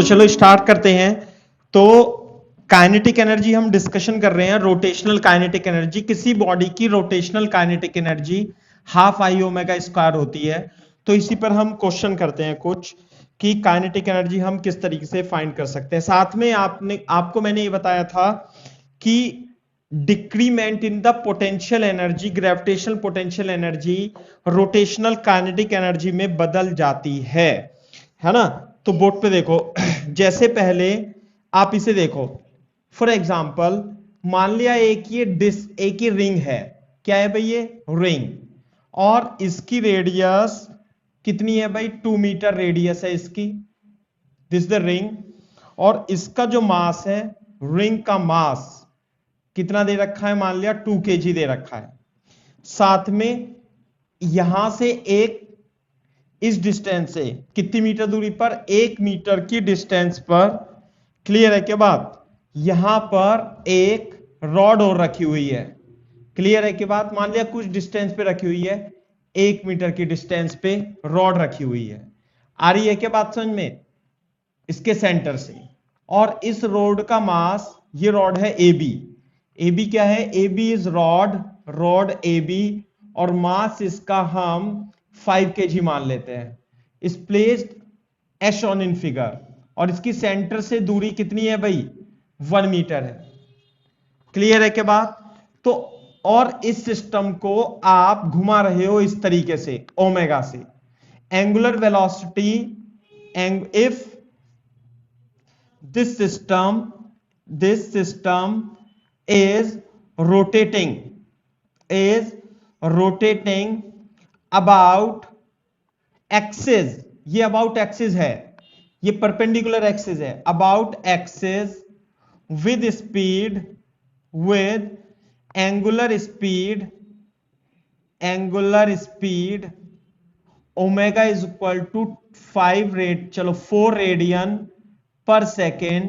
तो चलो स्टार्ट करते हैं। तो काइनेटिक एनर्जी हम डिस्कशन कर रहे हैं, रोटेशनल काइनेटिक एनर्जी। किसी बॉडी की rotational kinetic energy half I omega square होती है। तो इसी पर हम क्वेश्चन करते हैं कुछ कि काइनेटिक एनर्जी हम किस तरीके से फाइंड कर सकते हैं। साथ में आपको मैंने ये बताया था कि decrement in the potential energy, gravitational potential energy rotational kinetic energy में बदल जाती है ना। तो बोर्ड पे देखो, जैसे पहले आप इसे देखो, फॉर एग्जाम्पल मान लिया एक ही रिंग है। क्या है भाई? ये रिंग, और इसकी रेडियस कितनी है भाई? 2 मीटर रेडियस है इसकी, दिस द रिंग। और इसका जो मास है, रिंग का मास कितना दे रखा है? मान लिया 2 kg दे रखा है। साथ में यहां से एक इस डिस्टेंस से कितनी मीटर दूरी पर? 1 मीटर की डिस्टेंस पर। क्लियर है क्या बात? यहां पर एक रॉड और रखी हुई है। क्लियर है क्या बात? मान लिया कुछ डिस्टेंस पे रखी हुई है, 1 मीटर की डिस्टेंस पे रॉड रखी हुई है। आ रही है क्या बात समझ में? इसके सेंटर से। और इस रॉड का मास, ये रॉड है AB। AB क्या है? AB इज रॉड AB, और मास इसका हम 5 kg मान लेते हैं। इस placed as shown in figure, और इसकी सेंटर से दूरी कितनी है भाई? 1 मीटर है। क्लियर है क्या बात? तो और इस सिस्टम को आप घुमा रहे हो इस तरीके से, ओमेगा से। Angular velocity, if this system is rotating about axis, ये about axis है, ये perpendicular axis है, about axis with angular speed omega is equal to 4 radian per second.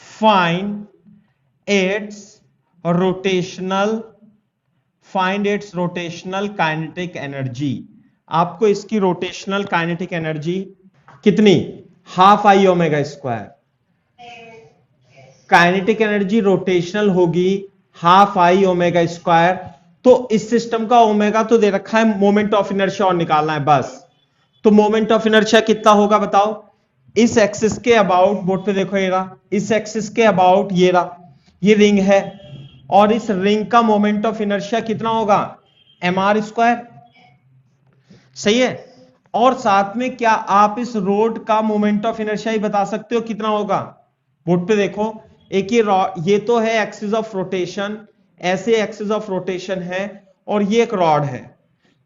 Find its rotational kinetic energy. आपको इसकी rotational kinetic energy कितनी? Half I omega square. Kinetic energy rotational होगी half I omega square. तो इस system का omega तो दे रखा है, मोमेंट ऑफ इनर्शिया और निकालना है बस। तो मोमेंट ऑफ इनर्शिया कितना होगा बताओ? इस एक्सिस के अबाउट, बोर्ड पे देखो ये रहा, इस एक्सिस के अबाउट ये रहा, ये रिंग है, और इस रिंग का मोमेंट ऑफ इनर्शिया कितना होगा? mr square. सही है। और साथ में क्या आप इस रोड का मोमेंट ऑफ इनर्शिया ही बता सकते हो कितना होगा? बोर्ड पे देखो, एक ये तो है एक्सिस ऑफ रोटेशन, ऐसे एक्सिस ऑफ रोटेशन है, और ये एक रॉड है।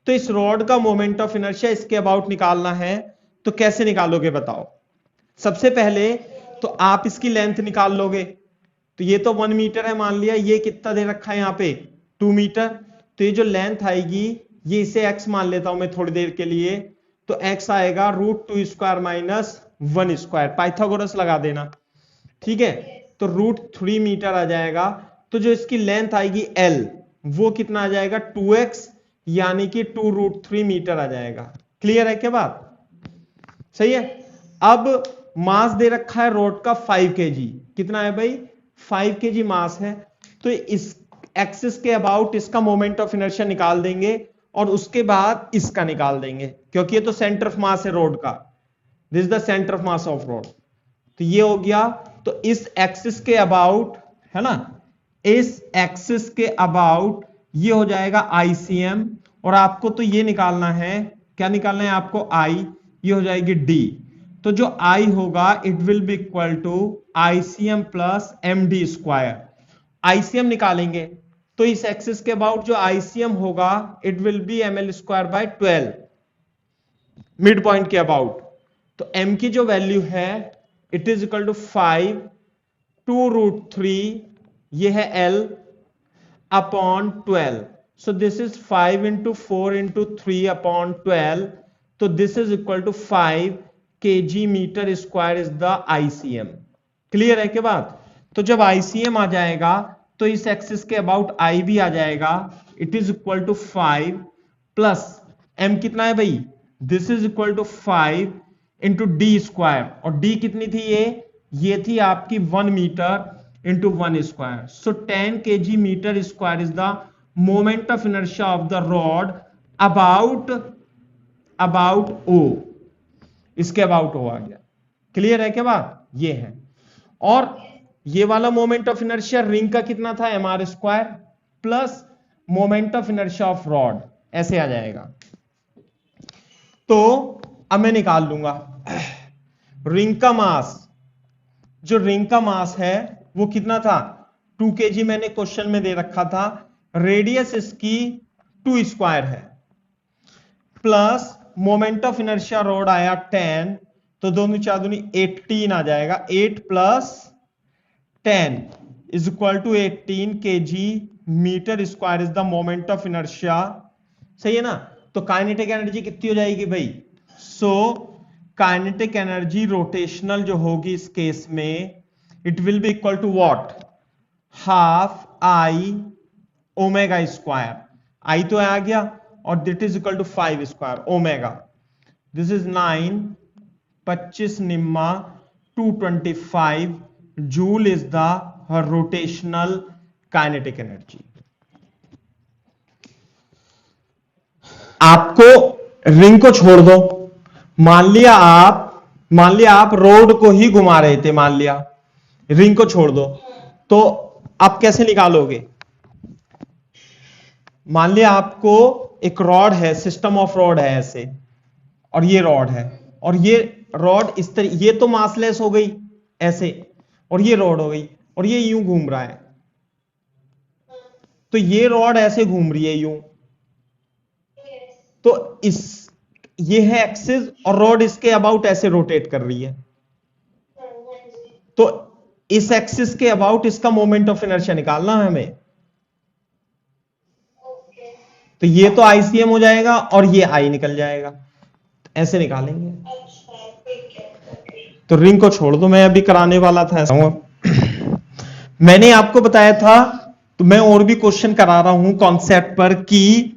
तो इस रॉड का मोमेंट ऑफ इनर्शिया इसके अबाउट निकालना है। तो कैसे निकालोगे बताओ? सबसे पहले तो आप इसकी लेंथ निकाल लोगे। तो ये तो 1 मीटर है, मान लिया। ये कितना दे रखा है यहां पे? 2 मीटर। तो ये जो लेंथ आएगी, ये इसे x मान लेता हूं मैं थोड़ी देर के लिए। तो x आएगा √2 स्क्वायर माइनस 1 स्क्वायर। पाइथागोरस लगा देना, ठीक है। तो √3 मीटर आ जाएगा। तो जो इसकी लेंथ आएगी L, वो कितना आ जाएगा? 2x, यानी कि 2√3 मीटर आ जाएगा। क्लियर है क्या बात? सही है। अब मास दे रखा है रोड का 5 kg। कितना है भाई? 5 kg मास है। तो इस एक्सिस के अबाउट इसका मोमेंट ऑफ इनर्शिया निकाल देंगे, और उसके बाद इसका निकाल देंगे, क्योंकि ये तो सेंटर ऑफ मास है रोड का। This is the centre of mass of road. तो ये हो गया। तो इस एक्सिस के अबाउट, है ना, इस एक्सिस के अबाउट ये हो जाएगा ICM, और आपको तो ये निकालना है, क्या निकालना है आपको? I, ये हो जाएगी D। तो जो I होगा, it will be equal to ICM plus MD square. ICM निकालेंगे तो इस एक्सिस के अबाउट जो ICM होगा, it will B ml square by 12, mid point के अबाउट। तो m की जो वैल्यू है, इट इज इक्वल टू 5 2√3, ये है L upon 12। So this is 5 into 4 into 3 upon 12। तो this is equal to 5 kg metre square is the ICM। Clear है क्या बात? तो जब ICM आ जाएगा, तो इस एक्सिस के अबाउट I भी आ जाएगा। It is equal to 5 plus m कितना है भाई? This is equal to 5 into D square, और डी कितनी थी ये थी आपकी 1 metre into 1 square. So 10 kg metre square is the moment of inertia of the rod about O. इसके अबाउट ओ आ गया। क्लियर है क्या बात? ये है। और ये वाला मोमेंट ऑफ इनर्शिया रिंग का कितना था, mr square plus moment of inertia of rod, ऐसे आ जाएगा। तो अब मैं निकाल लूंगा रिंग का मास। जो रिंग का मास है वो कितना था, 2 kg मैंने क्वेश्चन में दे रखा था। रेडियस इसकी 2 स्क्वायर है, plus moment of inertia rod आया 10, तो दोनों चार दूनी 18 आ जाएगा। 8 plus 10 is equal to 18 kg metre square is the moment of inertia. सही है ना? तो काइनेटिक एनर्जी कितनी हो जाएगी भाई? सो काइनेटिक एनर्जी रोटेशनल जो होगी इस केस में, it will be equal to what, half I omega square. I तो आ गया, और that is equal to 5 square omega. This is 9, 25 निम्मा 225 joule is the rotational kinetic energy. आपको रिंग को छोड़ दो, मान लिया आप रोड को ही घुमा रहे थे, मान लिया रिंग को छोड़ दो, तो आप कैसे निकालोगे? मान लिया आपको एक रॉड है, सिस्टम ऑफ रॉड है ऐसे, और ये रॉड है, और ये रॉड इस तरह, ये तो मासलेस हो गई ऐसे, और ये रॉड हो गई, और ये यूं घूम रहा है। तो ये रॉड ऐसे घूम रही है यूं, तो ये है एक्सिस, और रॉड इसके अबाउट ऐसे रोटेट कर रही है। तो इस एक्सिस के अबाउट इसका मोमेंट ऑफ इनर्शिया निकालना है हमें। तो ये तो आईसीएम हो जाएगा, और ये आई निकल जाएगा, ऐसे निकालेंगे। तो रिंग को छोड़ दो, मैं अभी कराने वाला था ऐसा। मैंने आपको बताया था, तो मैं और भी क्वेश्चन करा रहा हूं कॉन्सेप्ट पर, कि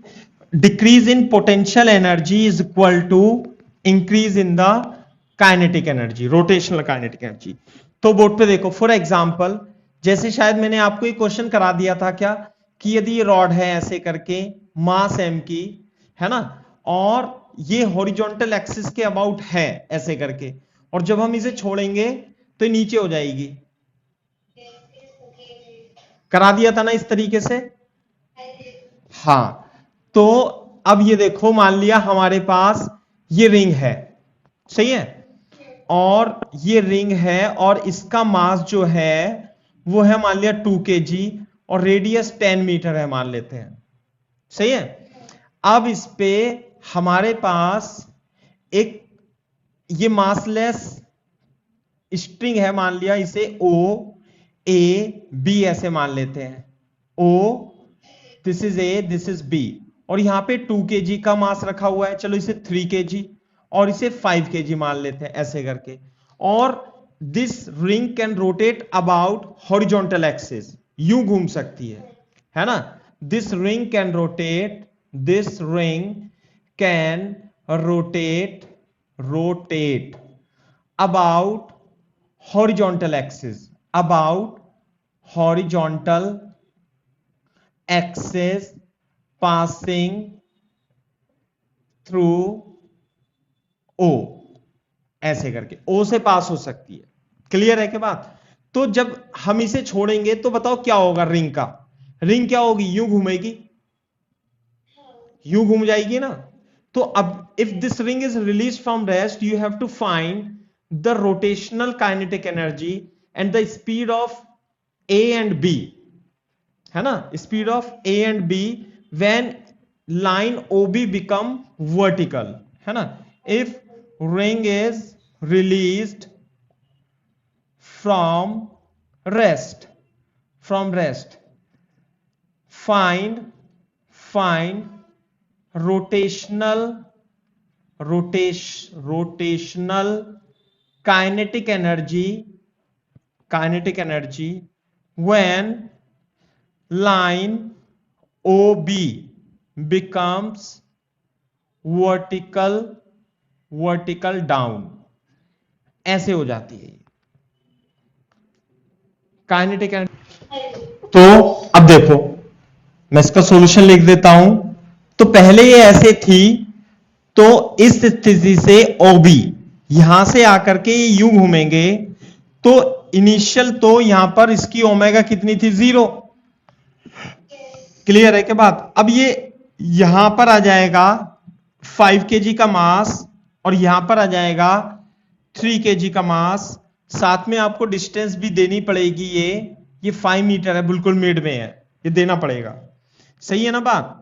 decrease in potential energy is equal to increase in the kinetic energy, rotational kinetic energy. तो बोर्ड पे देखो, फॉर एग्जांपल, जैसे शायद मैंने आपको एक क्वेश्चन करा दिया था क्या, कि यदि ये रॉड है ऐसे करके, मास एम की है ना, और ये हॉरिजॉन्टल एक्सिस के अबाउट है ऐसे करके, और जब हम इसे छोड़ेंगे तो नीचे हो जाएगी। करा दिया था ना इस तरीके से? हाँ। तो अब ये देखो, मान लिया हमारे पास ये रिंग है, सही है, और ये रिंग है, और इसका मास जो है वो है मान लिया 2 kg, और रेडियस 10 मीटर है मान लेते हैं, सही है। अब इस पे हमारे पास एक ये मासलेस स्ट्रिंग है, मान लिया इसे O A B ऐसे मान लेते हैं। O, this is A, this is B, और यहां पे 2 kg का मास रखा हुआ है, चलो इसे 3 kg और इसे 5 kg मान लेते हैं ऐसे करके। और this ring can rotate about horizontal axis, यूं घूम सकती है ना। This ring can rotate, this ring can rotate about horizontal axis, about horizontal axis passing through O, ऐसे करके O से पास हो सकती है। क्लियर है क्या बात? तो जब हम इसे छोड़ेंगे तो बताओ क्या होगा रिंग का? रिंग क्या होगी? यूं घूमेगी, यूं घूम जाएगी ना। तो अब if this ring is release from rest, you have to find the rotational kinetic energy and the speed of A and B, है ना, speed of A and B when line O B become vertical, है ना। If ring is released from rest, find rotational kinetic energy when line OB becomes vertical down, ऐसे हो जाती है kinetic energy. तो अब देखो मैं इसका सॉल्यूशन लिख देता हूं। तो पहले ये ऐसे थी, तो इस स्थिति से OB यहां से आकर के ये यूं घूमेंगे, तो इनिशियल तो यहां पर इसकी ओमेगा कितनी थी, 0। क्लियर है क्या बात? अब ये यहां पर आ जाएगा 5 kg का मास, और यहां पर आ जाएगा 3 kg का मास। साथ में आपको डिस्टेंस भी देनी पड़ेगी, ये 5 मीटर है, बिल्कुल मिड में है, ये देना पड़ेगा। सही है ना बात?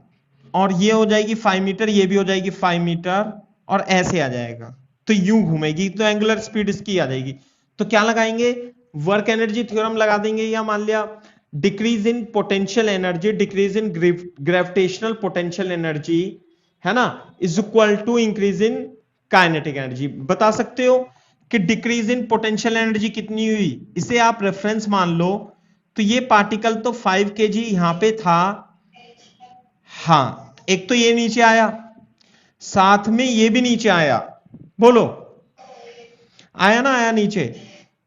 और ये हो जाएगी 5 मीटर, ये भी हो जाएगी 5 मीटर, और ऐसे आ जाएगा, तो यूं घूमेगी, तो एंगुलर स्पीड इसकी आ जाएगी। तो क्या लगाएंगे? वर्क एनर्जी थ्योरम लगा देंगे, या मान लिया decrease in potential energy, decrease in gravitational potential energy, है ना, is equal to increase in kinetic energy. बता सकते हो कि डिक्रीज इन पोटेंशियल एनर्जी कितनी हुई, इसे आप रेफरेंस मान लो। तो ये पार्टिकल तो 5 kg यहां पे था, हाँ, एक तो ये नीचे आया, साथ में ये भी नीचे आया, बोलो आया ना, आया नीचे।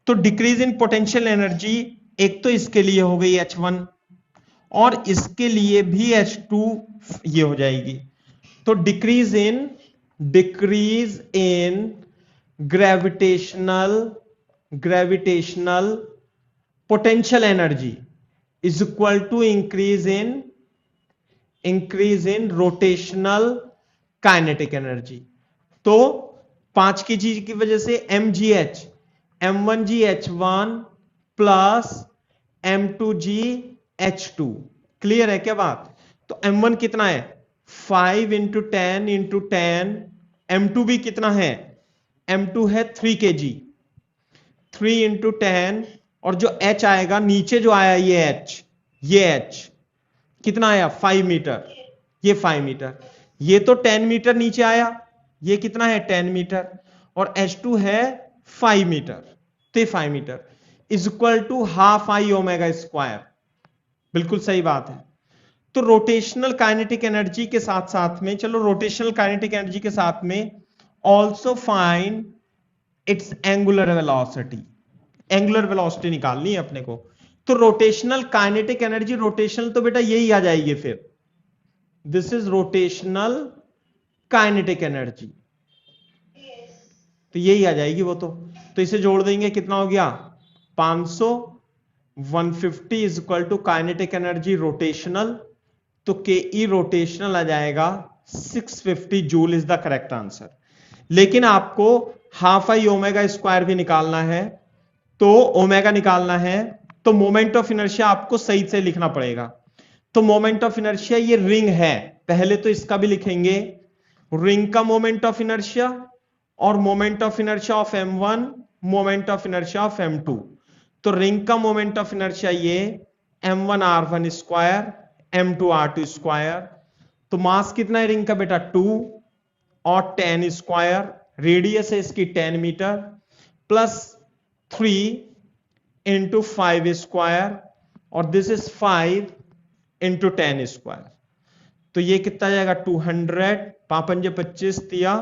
तो डिक्रीज इन पोटेंशियल एनर्जी एक तो इसके लिए हो गई H1, और इसके लिए भी H2 ये हो जाएगी। तो decrease in gravitational potential energy is equal to increase in rotational kinetic energy. तो 5 kg की वजह से mgh m1gh1 plus m2gh2। Clear है क्या बात? तो m1 कितना है, 5 इंटू 10 इंटू 10। m2 भी कितना है, m2 है 3 kg, 3 इंटू 10, और जो h आएगा नीचे जो आया ये h कितना आया, 5 मीटर, ये 5 मीटर, ये तो 10 मीटर नीचे आया, ये कितना है 10 मीटर, और H2 है 5 मीटर, तो 5 metre is equal to half I omega square. बिल्कुल सही बात है। तो रोटेशनल काइनेटिक एनर्जी के साथ साथ में, चलो रोटेशनल काइनेटिक एनर्जी के साथ में also find its angular velocity. Angular velocity निकालनी है अपने को। तो रोटेशनल काइनेटिक एनर्जी, रोटेशनल तो बेटा यही आ जाएगी फिर, this is rotational kinetic energy, तो यही आ जाएगी वो। तो इसे जोड़ देंगे, कितना हो गया 500, 150 is equal to kinetic energy rotational, तो के ई रोटेशनल आ जाएगा 650 joule is the correct answer. लेकिन आपको हाफ आई ओमेगा स्क्वायर भी निकालना है, तो ओमेगा निकालना है, तो मोमेंट ऑफ इनर्शिया आपको सही से लिखना पड़ेगा। तो मोमेंट ऑफ इनर्शिया ये रिंग है, पहले तो इसका भी लिखेंगे, रिंग का मोमेंट ऑफ इनर्शिया और moment of inertia of m1, moment of inertia of m2। तो रिंग का मोमेंट ऑफ इनर्शिया ये m1 r1 square m2 r2 square. तो मास कितना है रिंग का बेटा 2 और 10 स्क्वायर, रेडियस है इसकी 10 मीटर, प्लस 3 इंटू 5 स्क्वायर, और दिस इज 5 इंटू 10 स्क्वायर। तो ये कितना जाएगा 200, 5 25 दिया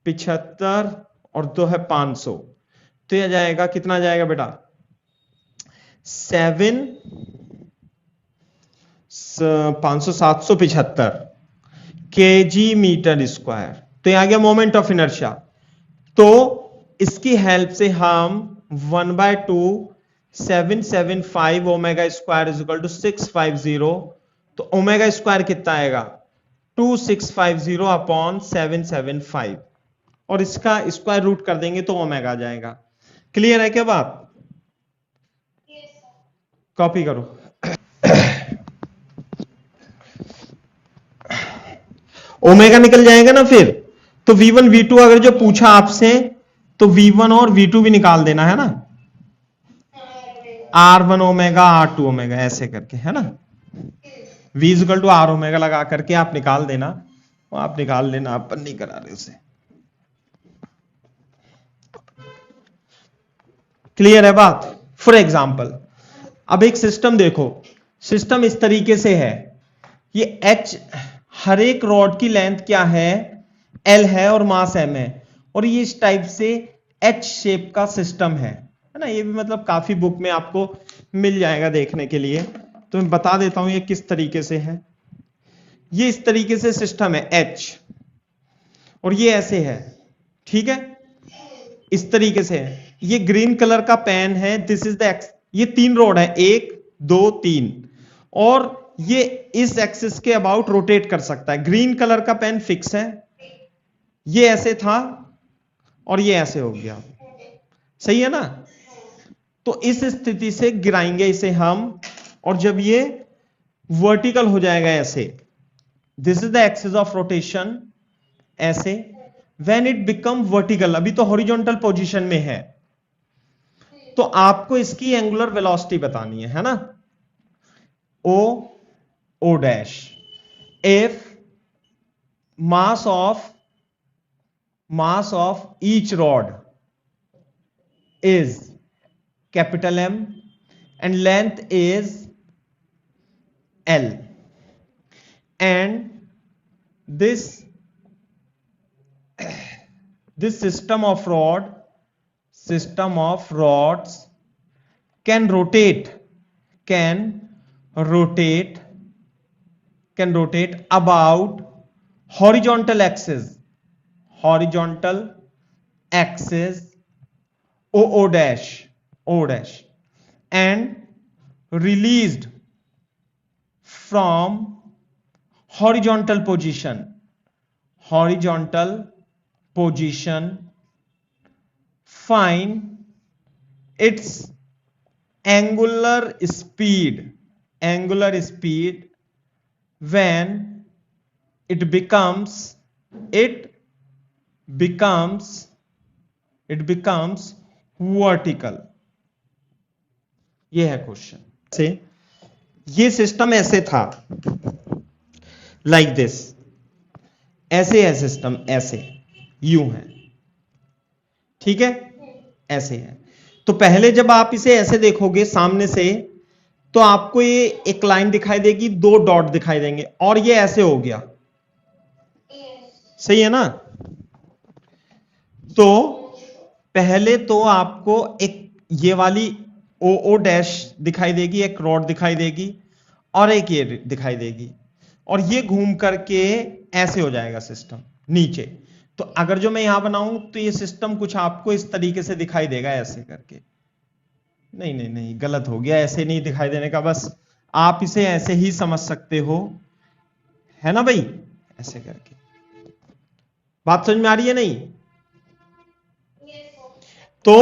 75, और 2 है 500, तो यह जाएगा, कितना जाएगा बेटा 500 775 केजी मीटर स्क्वायर। तो यह आ गया मोमेंट ऑफ इनर्शिया। तो इसकी हेल्प से हम 1/2 775 omega square is equal to 650, तो ओमेगा स्क्वायर कितना आएगा 2650 अपॉन 775, और इसका स्क्वायर रूट कर देंगे तो ओमेगा आ जाएगा। क्लियर है क्या बात? कॉपी करो। ओमेगा निकल जाएगा ना फिर, तो V1 V2 अगर जो पूछा आपसे, तो V1 और V2 भी निकाल देना है ना, R1 ओमेगा R2 ओमेगा ऐसे करके, है ना, V equal to R omega लगा करके आप निकाल देना, आप निकाल लेना, अपन नहीं करा रहे उसे। क्लियर है बात? फॉर एग्जाम्पल अब एक सिस्टम देखो, सिस्टम इस तरीके से है, ये H, हर एक रॉड की लेंथ क्या है L है और मास M है, और ये इस टाइप से एच शेप का सिस्टम है ना। ये भी मतलब काफी बुक में आपको मिल जाएगा देखने के लिए, तो मैं बता देता हूं ये किस तरीके से है। ये इस तरीके से सिस्टम है एच, और ये ऐसे है, ठीक है, इस तरीके से है। ये ग्रीन कलर का पेन है, दिस इज द एक्स, ये 3 रोड है, 1 2 3, और ये इस एक्सिस के अबाउट रोटेट कर सकता है। ग्रीन कलर का पेन फिक्स है, ये ऐसे था और ये ऐसे हो गया, सही है ना। तो इस स्थिति से गिराएंगे इसे हम, और जब ये वर्टिकल हो जाएगा ऐसे, this is the axis of rotation, ऐसे, व्हेन इट बिकम वर्टिकल, अभी तो हॉरिजॉन्टल पोजीशन में है, तो आपको इसकी एंगुलर वेलोसिटी बतानी है ना, o dash, if mass of each rod is capital M and length is L, and this system of rods can rotate about horizontal axis o dash, and released from horizontal position, find its angular speed when it becomes vertical। ये है question से। ये system ऐसे था, like this, ऐसे है system, ऐसे यूं है, ठीक है, ऐसे है। तो पहले जब आप इसे ऐसे देखोगे सामने से, तो आपको ये एक लाइन दिखाई देगी, 2 डॉट दिखाई देंगे, और ये ऐसे हो गया, सही है ना। तो पहले तो आपको एक ये वाली ओ डैश दिखाई देगी, एक रॉड दिखाई देगी, और एक ये दिखाई देगी, और ये घूम करके ऐसे हो जाएगा सिस्टम नीचे। तो अगर जो मैं यहां बनाऊं तो ये सिस्टम कुछ आपको इस तरीके से दिखाई देगा, ऐसे करके। नहीं, गलत हो गया, ऐसे नहीं दिखाई देने का, बस आप इसे ऐसे ही समझ सकते हो, है ना भाई, ऐसे करके। बात समझ में आ रही है नहीं? तो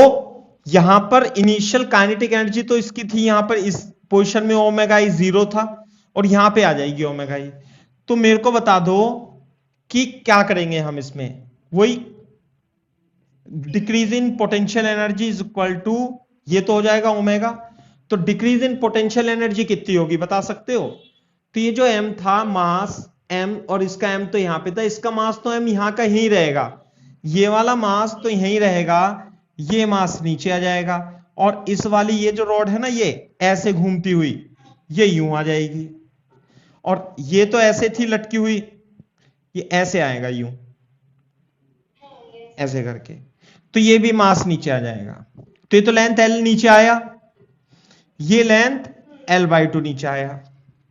यहां पर इनिशियल काइनेटिक एनर्जी तो इसकी थी, यहां पर इस पोजीशन में ओमेगा ई 0 था, और यहां पे आ जाएगी ओमेगा ई। तो मेरे को बता दो कि क्या करेंगे हम इसमें, वही decrease in potential energy is equal to, ये तो हो जाएगा ओमेगा। तो डिक्रीज इन पोटेंशियल एनर्जी कितनी होगी बता सकते हो? तो ये जो m था, मास m, और इसका m तो यहां पे था, इसका मास तो m यहां का ही रहेगा, ये वाला मास तो यहीं रहेगा, ये मास नीचे आ जाएगा, और इस वाली ये जो रॉड है ना, ये ऐसे घूमती हुई ये यूं आ जाएगी, और ये तो ऐसे थी लटकी हुई, ये ऐसे आएगा यूं, ऐसे करके, तो ये भी मास नीचे आ जाएगा। तो ये तो लेंथ L नीचे आया, ये लेंथ L/2 नीचे आया।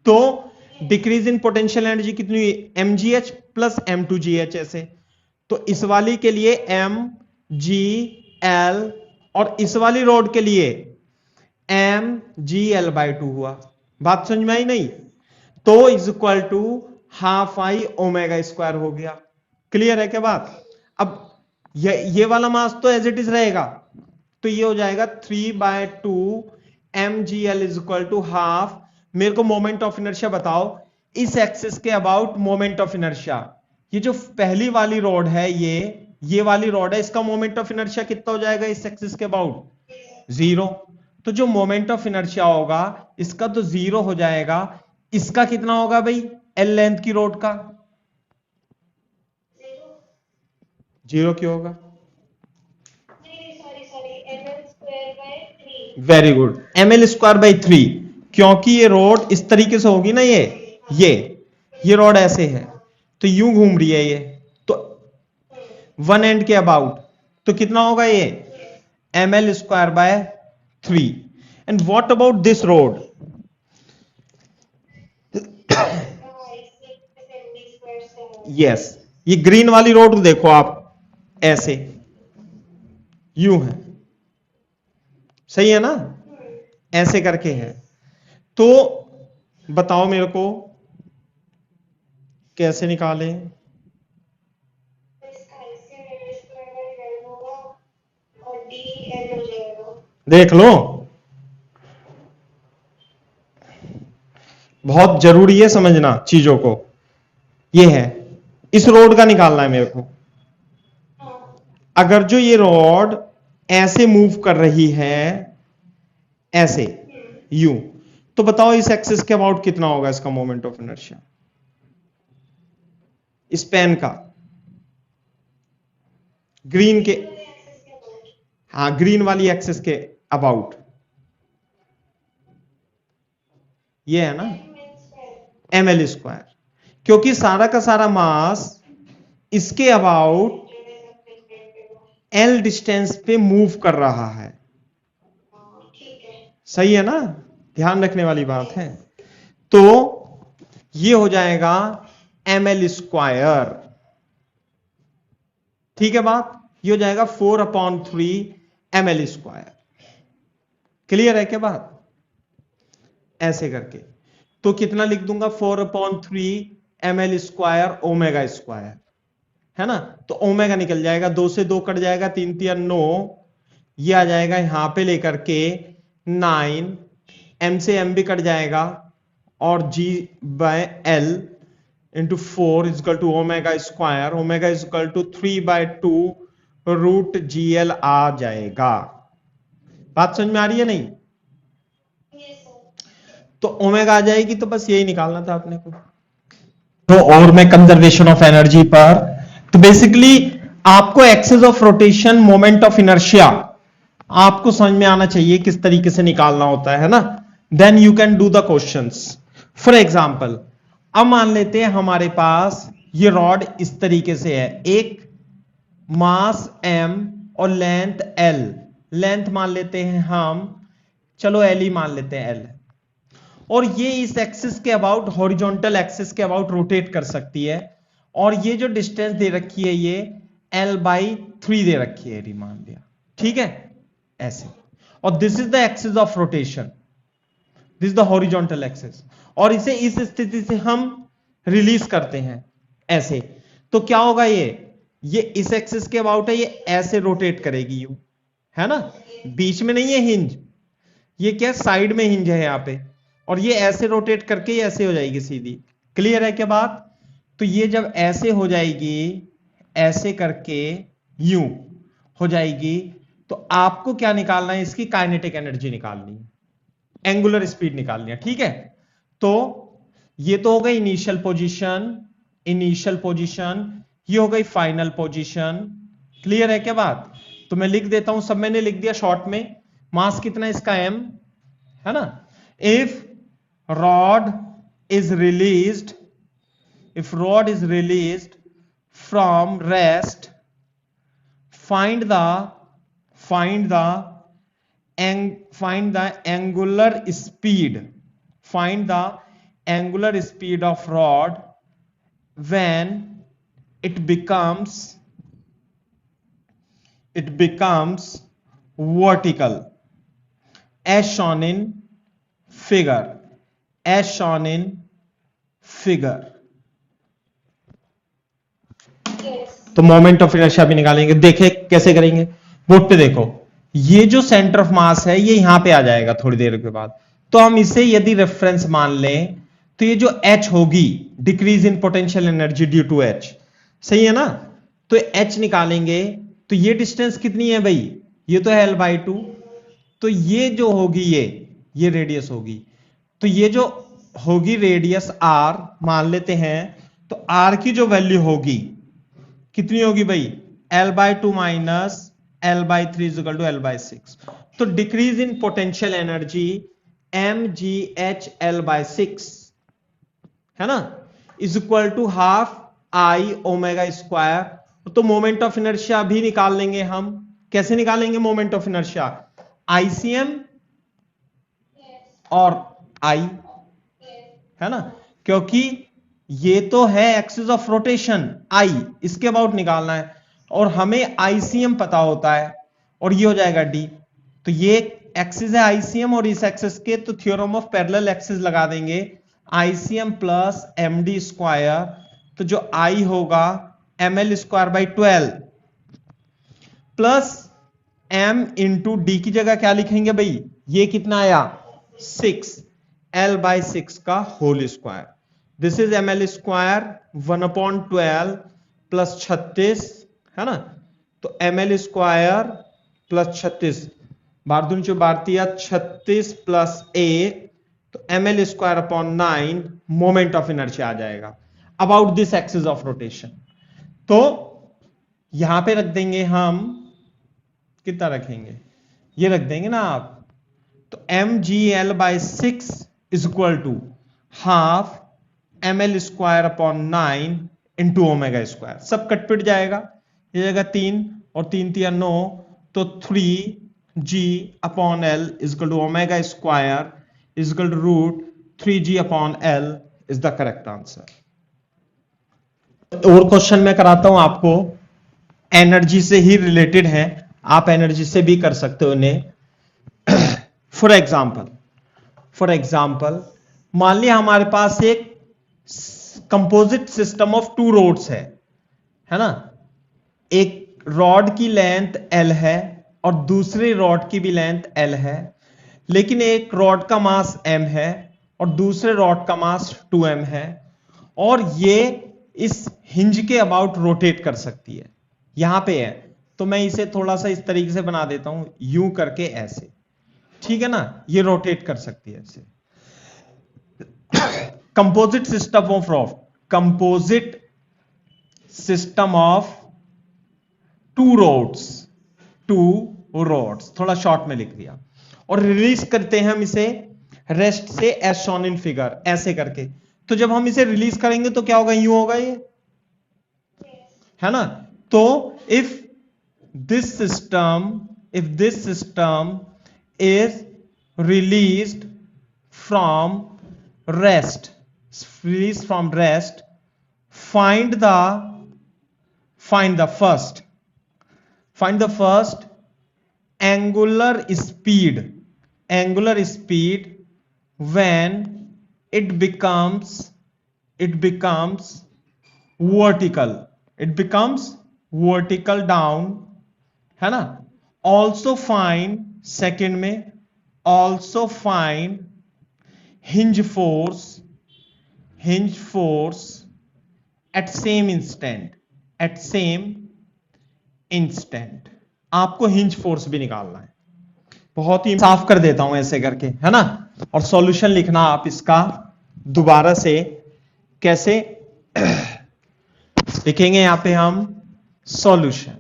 तो डिक्रीज इन पोटेंशियल एनर्जी कितनी हुई? mgh प्लस m2gh, ऐसे। तो इस वाली के लिए mgl, और इस वाली रोड के लिए mgl/2 हुआ। बात समझ में आई नहीं? तो is equal to half I omega square हो गया। क्लियर है क्या बात? अब ये वाला मास तो एज इट इज रहेगा, तो ये हो जाएगा 3/2 mgl is equal to half. मेरे को मोमेंट ऑफ इनर्शिया बताओ इस एक्सिस के अबाउट, मोमेंट ऑफ इनर्शिया। ये जो पहली वाली रॉड है, ये वाली रॉड है, इसका मोमेंट ऑफ इनर्शिया कितना हो जाएगा इस एक्सिस के अबाउट? 0। तो जो मोमेंट ऑफ इनर्शिया होगा इसका तो 0 हो जाएगा, इसका कितना होगा भाई एल लेंथ की रॉड का? 0 क्यों होगा? वेरी गुड, ml²/3, क्योंकि ये रोड इस तरीके से होगी ना, ये रोड ऐसे है, तो यूं घूम रही है ये, तो वन एंड के अबाउट, तो कितना होगा ये ml²/3। And what about this road? Yes, ये ग्रीन वाली रोड देखो आप, ऐसे यूं है, सही है ना, ऐसे करके है। तो बताओ मेरे को कैसे निकालें? देख लो, बहुत जरूरी है समझना चीजों को। ये है, इस रोड का निकालना है मेरे को। अगर जो ये रॉड ऐसे मूव कर रही है, ऐसे यूं, तो बताओ इस एक्सिस के अबाउट कितना होगा इसका मोमेंट ऑफ इनर्शिया, इस पेन का, ग्रीन के, हाँ ग्रीन वाली एक्सिस के अबाउट, ये है ना ml², क्योंकि सारा का सारा मास इसके अबाउट L डिस्टेंस पे मूव कर रहा है। सही है ना, ध्यान रखने वाली बात है। तो ये हो जाएगा ml², ठीक है बात, ये हो जाएगा 4/3 ml²। क्लियर है क्या बात? ऐसे करके तो कितना लिख दूंगा, 4/3 ml² ω², है ना। तो ओमेगा निकल जाएगा, 2 से 2 कट जाएगा, 3 3 9, ये आ जाएगा यहां पे लेकर के 9, m से m भी कट जाएगा, और G/L into 4 equal to ω², ω3/2 √GL आ जाएगा। बात समझ में आ रही है नहीं? तो ओमेगा आ जाएगी, तो बस यही निकालना था अपने को। तो और मैं कंजर्वेशन ऑफ एनर्जी पर, तो बेसिकली आपको axis of rotation, moment of inertia आपको समझ में आना चाहिए किस तरीके से निकालना होता है ना। Then you can do the questions. For example, अब मान लेते हैं हमारे पास ये रॉड इस तरीके से है, एक मास m और लेंथ l, लेंथ मान लेते हैं हम, चलो l ही मान लेते हैं l, और ये इस एक्सिस के अबाउट, हॉरिजॉन्टल एक्सिस के अबाउट रोटेट कर सकती है, और ये जो डिस्टेंस दे रखी है ये L/3 दे रखी है, मान दिया, ठीक है ऐसे। और this is the axis of rotation, this is the horizontal axis, और इसे इस स्थिति से हम रिलीज करते हैं ऐसे। तो क्या होगा, ये इस एक्सिस के अबाउट है, ये ऐसे रोटेट करेगी यू, है ना, बीच में नहीं है हिंज, ये क्या साइड में हिंज है यहां पे, और ये ऐसे रोटेट करके ये ऐसे हो जाएगी सीधी। क्लियर है क्या बात? तो ये जब ऐसे हो जाएगी, ऐसे करके यूं हो जाएगी, तो आपको क्या निकालना है, इसकी काइनेटिक एनर्जी निकालनी है, एंगुलर स्पीड निकालनी है, ठीक है। तो ये तो हो गई इनिशियल पोजीशन, इनिशियल पोजीशन, ये हो गई फाइनल पोजीशन। क्लियर है क्या बात? तो मैं लिख देता हूं, सब मैंने लिख दिया शॉर्ट में। मास कितना है इसका, m, है ना। If rod is released, if rod is released from rest, find the angular speed, find the angular speed of rod when it becomes vertical, as shown in figure, as shown in figure। तो moment of inertia भी निकालेंगे, देखे कैसे करेंगे। Board पे देखो, ये जो सेंटर ऑफ मास है ये यहां पे आ जाएगा थोड़ी देर के बाद, तो हम इसे यदि रेफरेंस मान लें, तो ये जो H होगी, decrease in potential energy due to H, सही है ना। तो H निकालेंगे, तो ये डिस्टेंस कितनी है भाई, ये तो है L/2, तो ये जो होगी ये रेडियस होगी, तो ये जो होगी रेडियस R मान लेते हैं, तो R की जो वैल्यू होगी कितनी होगी भाई, L/2 minus L/3 equal to L/6। तो decrease in potential energy mgH/L/6 है ना, इज इक्वल टू ½ I ω² तो मोमेंट ऑफ इनर्शिया भी निकाल लेंगे हम। कैसे निकालेंगे मोमेंट ऑफ इनर्शिया? आईसीएम और आई, है ना, क्योंकि ये तो है एक्सिस ऑफ रोटेशन आई, इसके अबाउट निकालना है और हमें आईसीएम पता होता है और ये हो जाएगा डी। तो ये एक्सिस है आईसीएम और इस एक्सिस के, तो थ्योरम ऑफ पैरेलल एक्सिस लगा देंगे, आईसीएम प्लस एमडी स्क्वायर, तो जो आई होगा ml square by 12 plus m into D की जगह क्या लिखेंगे भाई, ये कितना आया 6 l बाई 6 का whole square. This is ml square 1/12 plus 36, है ना, तो ml स्क्वायर प्लस 36 बारदुन भारतीय 36 प्लस 1, तो ml square upon 9 moment of inertia आ जाएगा about this axis of rotation. तो यहां पे रख देंगे हम, कितना रखेंगे, ये रख देंगे ना आप, तो mgl by 6 is equal to half ml square upon 9 into omega square. सब कट पिट जाएगा, ये जगह 3 और 3 3 9, तो 3g upon l is equal to omega square is equal to root 3g upon l is the correct answer. और question मैं कराता हूं आपको, एनर्जी से ही रिलेटेड है, आप एनर्जी से भी कर सकते हो इन्हें। फॉर एग्जाम्पल मान लिया हमारे पास एक कंपोजिट सिस्टम ऑफ 2 रोड्स है ना, एक रॉड की लेंथ L है और दूसरी रॉड की भी लेंथ L है, लेकिन एक रॉड का मास m है और दूसरे रॉड का मास 2m है, और ये इस हिंज के अबाउट रोटेट कर सकती है। यहां पे है तो मैं इसे थोड़ा सा इस तरीके से बना देता हूं, यूं करके ऐसे, ठीक है ना, ये रोटेट कर सकती है ऐसे। Composite system of two rods, थोड़ा शॉर्ट में लिख दिया, और रिलीज करते हैं हम इसे रेस्ट से एज शोन इन फिगर, ऐसे करके। तो जब हम इसे रिलीज करेंगे तो क्या होगा, यूं होगा ये, है ना। तो if this system is released from rest, find the first angular speed when it becomes vertical down, है ना। also find hinge force at same instant। आपको हिंज फोर्स भी निकालना है, बहुत ही साफ कर देता हूं ऐसे करके, है ना। और सॉल्यूशन लिखना आप इसका दोबारा से, कैसे लिखेंगे यहां पे हम सॉल्यूशन।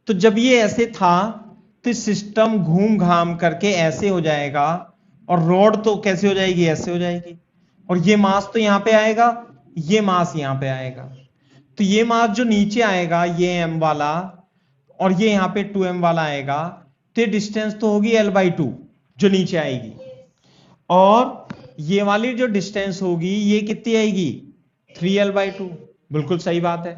तो जब ये ऐसे था तो सिस्टम घूम घाम करके ऐसे हो जाएगा, और रॉड तो कैसे हो जाएगी, ऐसे हो जाएगी, और ये मास तो यहां पे आएगा, ये मास यहां पे आएगा, तो ये मास जो नीचे आएगा ये m वाला, और ये यहां पे 2m वाला आएगा, तो डिस्टेंस तो होगी l/2 जो नीचे आएगी, और ये वाली जो डिस्टेंस होगी ये कितनी आएगी 3l/2। बिल्कुल सही बात है।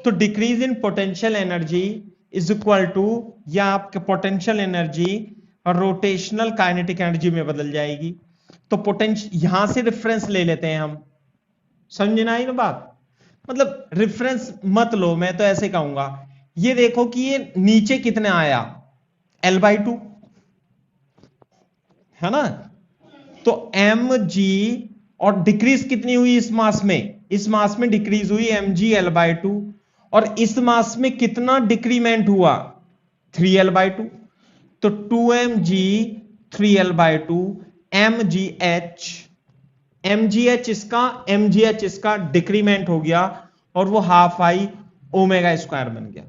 तो decrease in potential energy is equal to, या आपके potential energy rotational kinetic energy में बदल जाएगी। तो पोटेंशियल यहां से रेफरेंस ले लेते हैं हम, समझना ही ना बात, मतलब रेफरेंस मत लो, मैं तो ऐसे कहूंगा, ये देखो कि ये नीचे कितने आया l/2, है ना। तो mg, और डिक्रीज कितनी हुई इस मास में डिक्रीज हुई mg l/2, और इस मास में कितना डिक्रीमेंट हुआ 3l/2, तो 2mg 3l/2 mgh इसका डिक्रीमेंट हो गया, और वो हाफ आई ओमेगा स्क्वायर बन गया।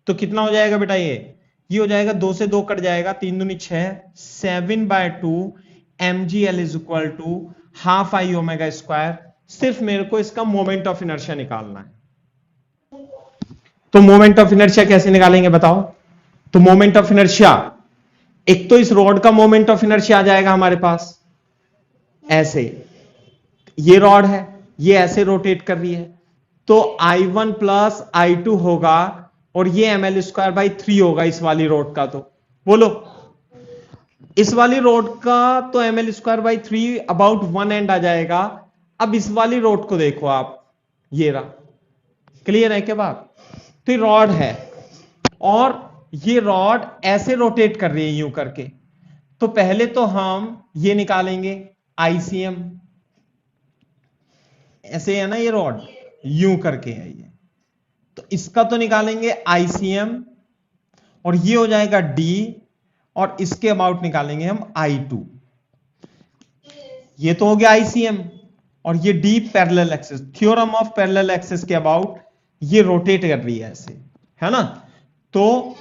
तो कितना हो जाएगा बेटा, ये हो जाएगा, 2 से 2 कट जाएगा, 3 दूनी 6, 7/2 mgl is equal to half I omega square. सिर्फ मेरे को इसका मोमेंट ऑफ इनर्शिया निकालना है। तो मोमेंट ऑफ इनर्शिया कैसे निकालेंगे बताओ? तो मोमेंट ऑफ इनर्शिया, एक तो इस रॉड का मोमेंट ऑफ इनर्शिया आ जाएगा हमारे पास ऐसे, ये रॉड है, ये ऐसे रोटेट कर रही है, तो I1 प्लस I2 होगा और ये ml² 3 होगा इस वाली रोड का। तो बोलो, इस वाली रोड का तो ml² 3 अबाउट 1 एंड आ जाएगा। अब इस वाली रोड को देखो आप, ये रहा, क्लियर है क्या बात? तो ये रॉड है और ये रॉड ऐसे रोटेट कर रही है यूं करके। तो पहले तो हम ये निकालेंगे ICM, ऐसे है ना ये रॉड, यूं करके है ये, तो इसका तो निकालेंगे ICM और ये हो जाएगा D और इसके अबाउट निकालेंगे हम I2। ये तो हो गया ICM और ये D parallel axis, theorem of parallel axis के अबाउट ये रोटेट कर रही है ऐसे, है ना? तो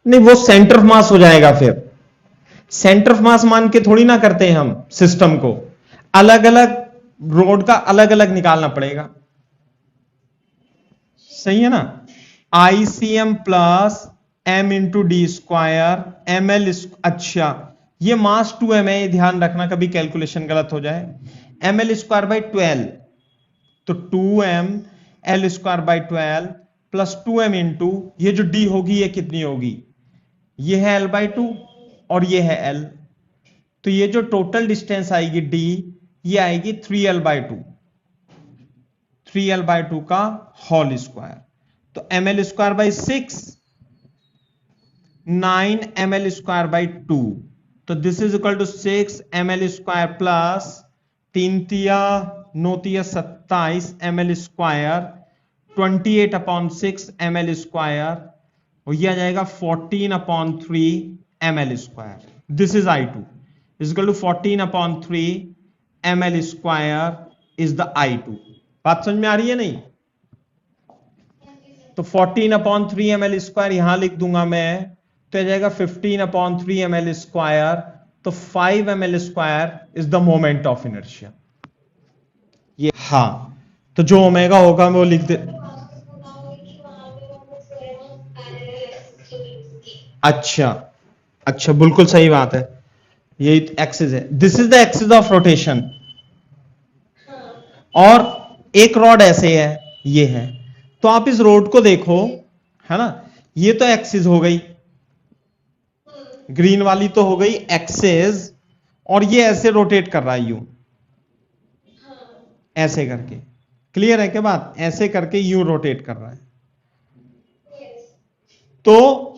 नहीं, वो सेंटर ऑफ मास हो जाएगा। फिर सेंटर ऑफ मास मान के थोड़ी ना करते हैं हम सिस्टम को, अलग अलग रोड का अलग अलग निकालना पड़ेगा, सही है ना? ICM plus M into D square ML। अच्छा, ये मास 2m है, ध्यान रखना कभी कैलकुलेशन गलत हो जाए। ml²/12, तो 2ml²/12 प्लस 2m इंटू ये जो d होगी ये कितनी होगी, ये है l/2 और ये है l, तो ये जो टोटल डिस्टेंस आएगी d, ये आएगी 3l/2, 3l/2 का होल स्क्वायर। तो ml²/6 9 ml²/2, तो this is equal to 6 ml² plus 3 तिया 9 तिया 27 ml², 28/6 ml², और ये आ जाएगा 14/3 ml²। This is I2 is equal to 14/3 ml² is the I2। बात समझ में आ रही है नहीं? तो 14/3 ml² यहां लिख दूंगा मैं, तो आ जाएगा 15/3 ml², तो 5 ml² is the moment of inertia. ये हाँ, तो जो ओमेगा होगा वो लिख दे। अच्छा अच्छा, बिल्कुल सही बात है, ये एक्सिस है, this is the axis of rotation. और एक रॉड ऐसे है, ये है, तो आप इस रोड को देखो, है ना? ये तो एक्सिस हो गई, ग्रीन वाली तो हो गई एक्सिस, और ये ऐसे रोटेट कर रहा है यूं, ऐसे करके, क्लियर है क्या बात? ऐसे करके यूं रोटेट कर रहा है। तो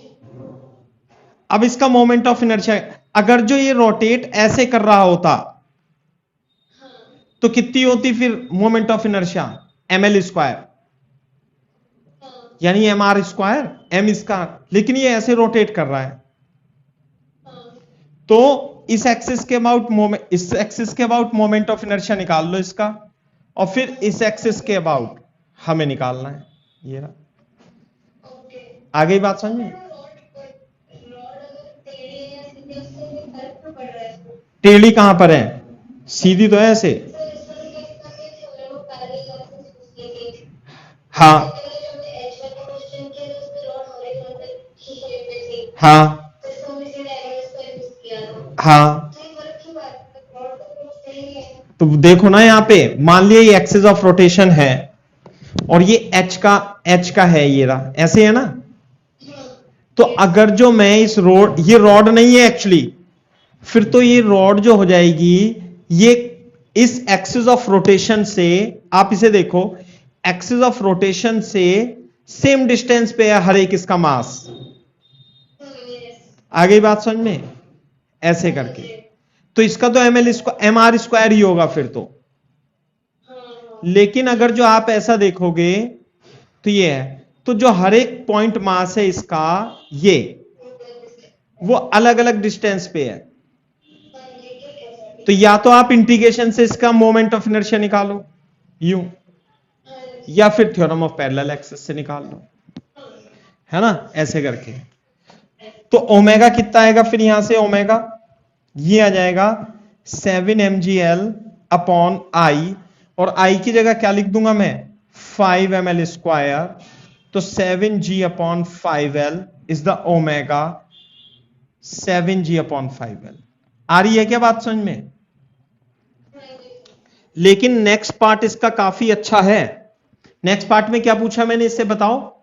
अब इसका मोमेंट ऑफ इनर्शिया, अगर जो ये रोटेट ऐसे कर रहा होता तो कितनी होती फिर मोमेंट ऑफ इनर्शिया? ml², यानी mr², m इसका, लेकिन ये ऐसे रोटेट कर रहा है, तो इस एक्सिस के अबाउट मोमेंट, इस एक्सिस के अबाउट मोमेंट ऑफ इनर्शिया निकाल लो इसका, और फिर इस एक्सिस के अबाउट हमें निकालना है। ये रहा, आ गई बात समझ में? टेढ़ी कहां पर है? सीधी तो है ऐसे। हाँ हाँ हाँ, तो देखो ना यहाँ पे, मान लिया ये एक्सिस ऑफ रोटेशन है और ये एच का है, ये रहा, ऐसे है ना? तो अगर जो मैं इस रोड, ये रॉड नहीं है एक्चुअली, फिर तो ये रॉड जो हो जाएगी, ये इस एक्सिस ऑफ रोटेशन से, आप इसे देखो, एक्सिस ऑफ रोटेशन से सेम डिस्टेंस पे है हर एक इसका मास। आ गई बात समझ में? ऐसे करके, तो इसका तो mr² ही होगा फिर तो। लेकिन अगर जो आप ऐसा देखोगे तो ये है, तो जो हर एक पॉइंट मास है इसका, ये वो अलग अलग डिस्टेंस पे है, तो या तो आप इंटीग्रेशन से इसका मोमेंट ऑफ इनर्शिया निकालो यूं, या फिर थ्योरम ऑफ पैरेलल एक्सिस से निकाल लो, है ना? ऐसे करके, तो ओमेगा कितना आएगा फिर यहां से? ओमेगा ये आ जाएगा 7 mgl अपॉन आई, और आई की जगह क्या लिख दूंगा मैं 5 ml स्क्वायर, तो 7g upon 5l is the omega 7g upon 5l। आ रही है क्या बात समझ में? लेकिन नेक्स्ट पार्ट इसका काफी अच्छा है। नेक्स्ट पार्ट में क्या पूछा मैंने, इससे बताओ।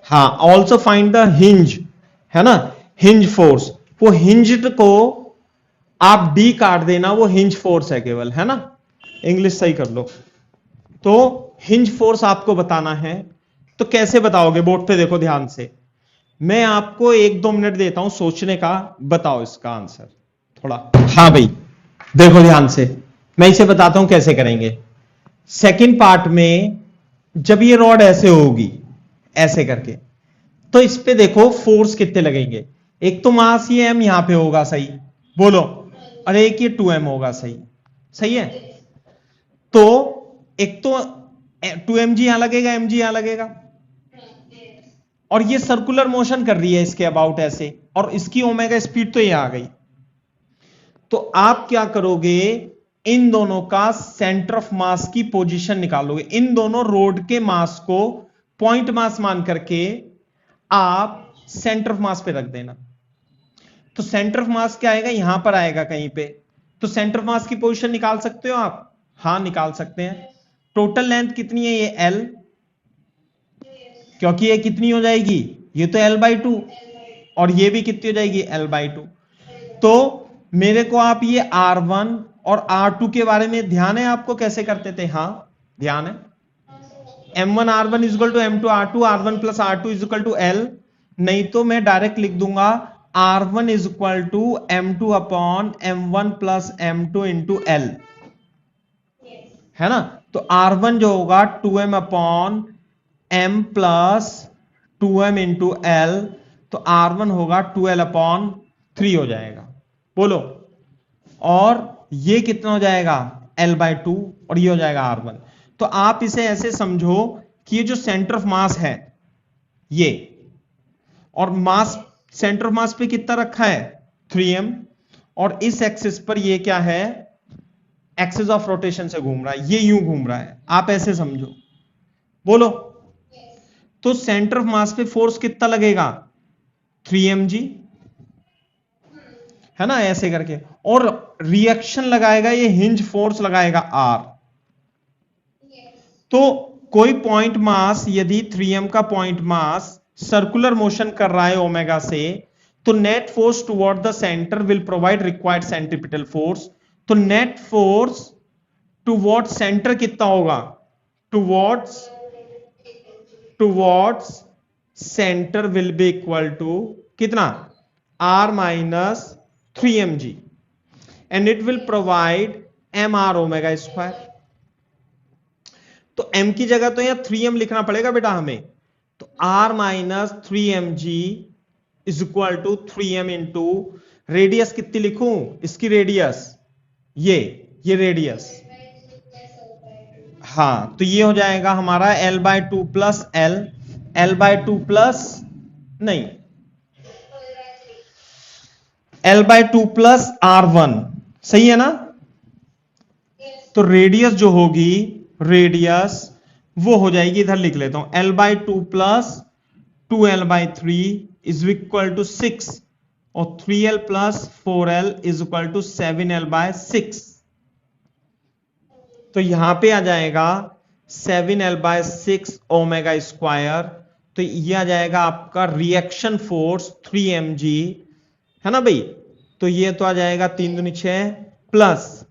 हाँ, ऑल्सो फाइंड द हिंज, है ना, हिंज फोर्स। वो हिंज्ड को आप डी काट देना, वो हिंज फोर्स है केवल, है ना, इंग्लिश सही कर लो। तो हिंज फोर्स आपको बताना है, तो कैसे बताओगे, बोर्ड पे देखो ध्यान से। मैं आपको 1-2 मिनट देता हूं सोचने का, बताओ इसका आंसर थोड़ा। हाँ भाई, देखो ध्यान से, मैं इसे बताता हूं कैसे करेंगे। सेकंड पार्ट में जब ये रॉड ऐसे होगी, ऐसे करके, तो इस पे देखो फोर्स कितने लगेंगे। एक तो मास ये एम यहां पे होगा, सही बोलो, और एक ये 2m होगा, सही सही है। तो एक तो 2mg यहां लगेगा, mg यहां लगेगा, और ये सर्कुलर मोशन कर रही है इसके अबाउट ऐसे, और इसकी ओमेगा स्पीड तो ये आ गई। तो आप क्या करोगे, इन दोनों का सेंटर ऑफ मास की पोजीशन निकालोगे। इन दोनों रोड के मास को पॉइंट मास मान करके आप सेंटर ऑफ मास पे रख देना। तो सेंटर ऑफ मास क्या आएगा, यहां पर आएगा कहीं पे। तो सेंटर ऑफ मास की पोजीशन निकाल सकते हो आप? हाँ निकाल सकते हैं। टोटल लेंथ कितनी है, ये L, क्योंकि ये कितनी हो जाएगी, ये तो L/2, और ये भी कितनी हो जाएगी, L/2। तो मेरे को आप ये R1 और R2 के बारे में ध्यान है आपको, कैसे करते थे? हाँ ध्यान है। M1 R1 is equal to M2 R2, R1 plus R2 is equal to L। नहीं तो मैं डायरेक्ट लिख दूंगा R1 is equal to M2 upon M1 plus M2 into L, है ना। तो R1 जो होगा 2M upon M plus 2M into L, तो R1 होगा 2L अपॉन 3 हो जाएगा, बोलो। और ये कितना हो जाएगा, L/2, और ये हो जाएगा R1। तो आप इसे ऐसे समझो कि ये जो सेंटर ऑफ मास है ये, और मास सेंटर ऑफ मास पे कितना रखा है 3m, और इस एक्सिस पर ये क्या है, एक्सिस ऑफ रोटेशन से घूम रहा है, ये यूं घूम रहा है, आप ऐसे समझो, बोलो। तो सेंटर ऑफ मास पे फोर्स कितना लगेगा 3mg, है ना, ऐसे करके। और रिएक्शन लगाएगा ये हिंज फोर्स लगाएगा R। तो कोई पॉइंट मास यदि 3m का पॉइंट मास सर्कुलर मोशन कर रहा है ओमेगा से, तो net force toward the centre will provide required centripetal force. तो नेट फोर्स टुवर्ड सेंटर कितना होगा, towards centre will be equal to कितना, R minus 3mg, and it will provide mr omega square. तो m की जगह तो यहां 3m लिखना पड़ेगा बेटा हमें। तो r minus 3mg is equal to 3m into radius कितनी लिखूं, इसकी रेडियस, ये रेडियस, हाँ, तो ये हो जाएगा हमारा L/2 प्लस L/2 प्लस, नहीं, L/2 प्लस R1, सही है ना। तो रेडियस जो होगी, रेडियस वो हो जाएगी, इधर लिख लेता हूं, L/2 plus 2L/3 is equal to 6, और 3L plus 4L is equal to 7L/6। तो यहां पे आ जाएगा 7L/6 ओमेगा स्क्वायर। तो ये आ जाएगा आपका रिएक्शन फोर्स 3mg, है ना भाई। तो ये तो आ जाएगा 3 दूनी 6 प्लस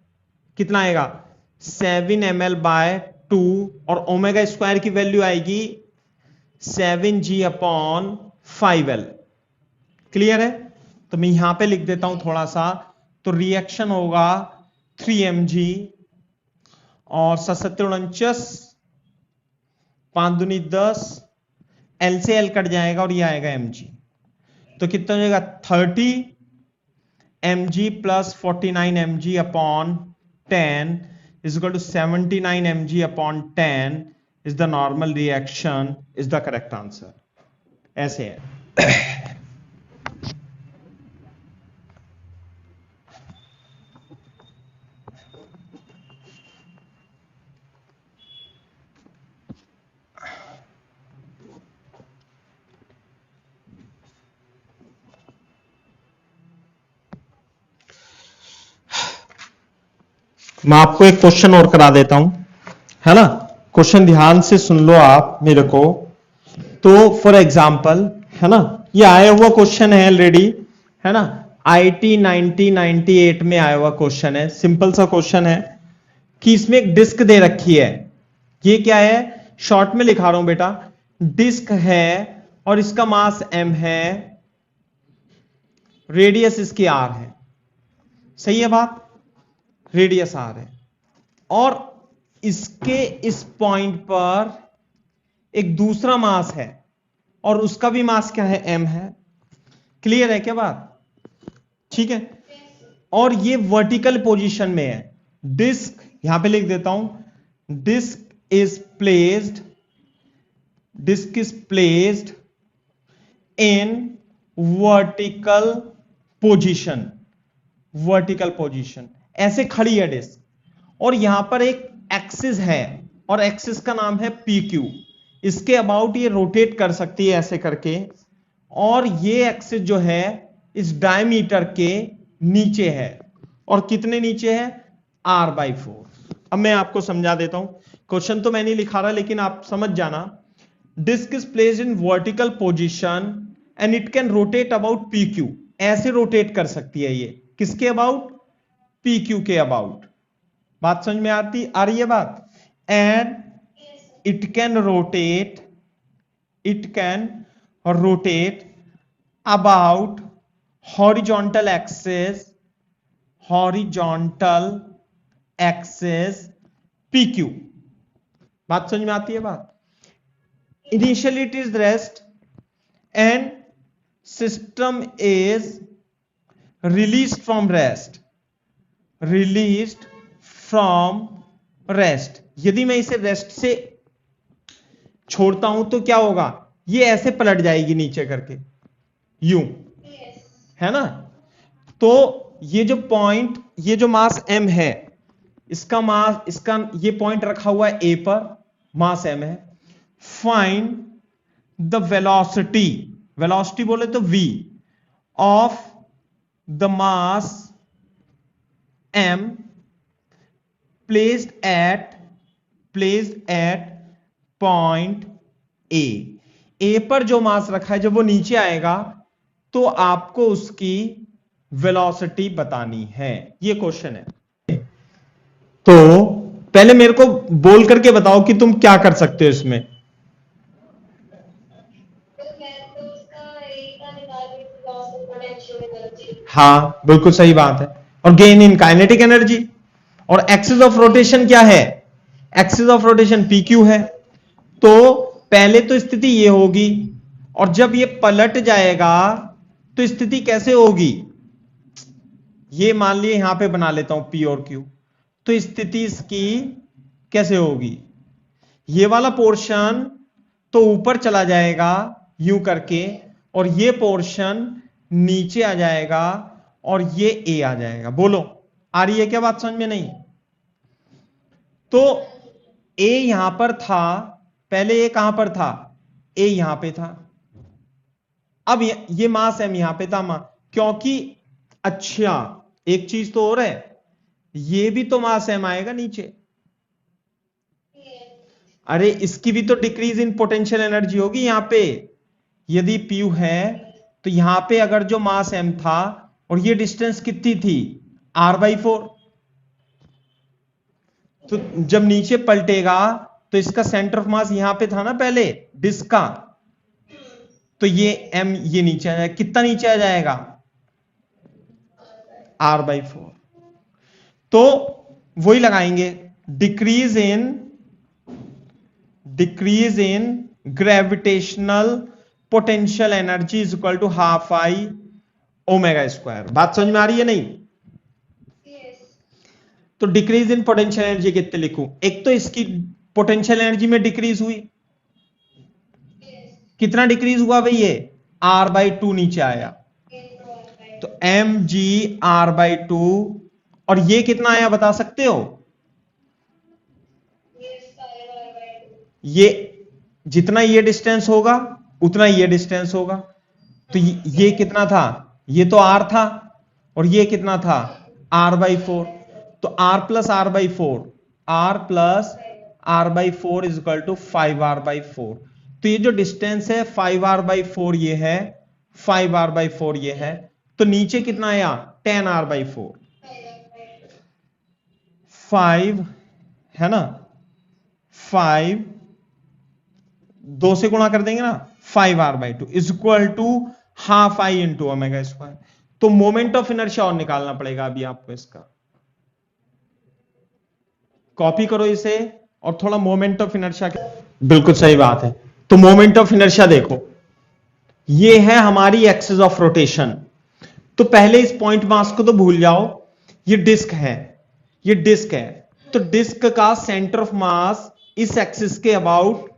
कितना आएगा 7ml/2, और ओमेगा स्क्वायर की वैल्यू आएगी 7g अपॉन 5l। क्लियर है? तो मैं यहां पे लिख देता हूं थोड़ा सा। तो रिएक्शन होगा 3mg, और 7-49, 5 दूनी 10, L से L कट जाएगा और ये आएगा mg। तो कितना हो जाएगा 30 mg plus 49 mg upon 10 is equal to 79 mg upon 10 is the normal reaction, is the correct answer। ऐसे है। मैं आपको एक क्वेश्चन और करा देता हूं, है ना। क्वेश्चन ध्यान से सुन लो आप मेरे को। तो फॉर एग्जाम्पल, है ना, ये आया हुआ क्वेश्चन है ऑलरेडी, है ना, आईटी 1998 में आया हुआ क्वेश्चन है। सिंपल सा क्वेश्चन है कि इसमें एक डिस्क दे रखी है। ये क्या है, शॉर्ट में लिखा रहा हूं बेटा, डिस्क है और इसका मास m है, रेडियस इसकी r है। सही है बात, रेडियस r है और इसके इस पॉइंट पर एक दूसरा मास है और उसका भी मास क्या है, m है। क्लियर है क्या बात, ठीक है। और ये वर्टिकल पोजीशन में है। डिस्क यहां पे लिख देता हूं, disc is placed in vertical position, ऐसे खड़ी है डिस्क और यहां पर एक एक्सिस है और एक्सिस का नाम है PQ। इसके अबाउट ये रोटेट कर सकती है ऐसे करके, और ये एक्सिस जो है इस डायमीटर के नीचे है। और कितने नीचे है, r/4। अब मैं आपको समझा देता हूं, क्वेश्चन तो मैं नहीं लिखा रहा लेकिन आप समझ जाना। Disc is placed in vertical position and it can rotate about PQ। ऐसे रोटेट कर सकती है ये, किसके अबाउट, PQ के अबाउट। बात समझ में आ रही है बात। And it can rotate about horizontal axis PQ। बात समझ में आती है बात। Initially it is rest and system is released from rest. यदि मैं इसे रेस्ट से छोड़ता हूं तो क्या होगा, ये ऐसे पलट जाएगी नीचे करके, यूं, है ना। तो ये जो पॉइंट, ये जो मास m है, इसका ये पॉइंट रखा हुआ है A पर, मास m है। फाइंड द वेलोसिटी बोले तो v of the mass m placed at point A पर जो मास रखा है, जब वो नीचे आएगा तो आपको उसकी वेलोसिटी बतानी है। ये क्वेश्चन है। तो पहले मेरे को बोल करके बताओ कि तुम क्या कर सकते हो इसमें। हाँ बिल्कुल सही बात है। और गेन इन काइनेटिक एनर्जी। और एक्सिस ऑफ रोटेशन क्या है, एक्सिस ऑफ रोटेशन PQ है। तो पहले तो स्थिति ये होगी और जब ये पलट जाएगा तो स्थिति कैसे होगी, ये मान लिए यहां पे बना लेता हूं P और Q। तो स्थिति इसकी कैसे होगी, ये वाला पोर्शन तो ऊपर चला जाएगा यूं करके और ये पोर्शन नीचे आ जाएगा और ये A आ जाएगा। बोलो आ रही है क्या बात समझ में, नहीं। तो A यहां पर था, पहले A कहां पर था, A यहां पे था। अब ये मास M यहां पे था क्योंकि, अच्छा एक चीज तो और है, ये भी तो मास M आएगा नीचे। अरे इसकी भी तो डिक्रीज इन पोटेंशियल एनर्जी होगी यहां पे। यदि P है तो यहां पे अगर जो मास M था और ये डिस्टेंस कितनी थी, r/4। तो जब नीचे पलटेगा तो इसका सेंटर ऑफ मास यहां पे था ना पहले डिस्क का, तो ये M ये नीचे आ जाएगा। कितना नीचे आ जाएगा, r/4। तो वही लगाएंगे, decrease in gravitational potential energy is equal to half I omega square. बात समझ में आ रही है, नहीं। तो डिक्रीज इन पोटेंशियल एनर्जी कितने लिखूं, एक तो इसकी पोटेंशियल एनर्जी में डिक्रीज हुई, कितना डिक्रीज हुआ भाई, ये r/2 नीचे आया, तो mg/2। और ये कितना आया बता सकते हो, ये जितना ये डिस्टेंस होगा उतना ये डिस्टेंस होगा। तो ये कितना था, ये तो r था और ये कितना था, r/4। तो r plus R by four, r plus R by four is equal to 5r/4। तो ये जो डिस्टेंस है 5r/4 ये है, 5r/4 ये है, तो नीचे कितना आया 10r/4, 5 है ना, 5 2 से गुणा कर देंगे ना, 5r/2 is equal to half I into omega square. तो मोमेंट ऑफ इनर्शिया और निकालना पड़ेगा अभी आपको इसका, कॉपी करो इसे और थोड़ा मोमेंट ऑफ इनर्शिया, बिल्कुल सही बात है। तो मोमेंट ऑफ इनर्शिया देखो, ये है हमारी एक्सिस ऑफ रोटेशन। तो पहले इस पॉइंट मास को तो भूल जाओ, ये डिस्क है, ये डिस्क है, तो डिस्क का सेंटर ऑफ मास इस एक्सिस के अबाउट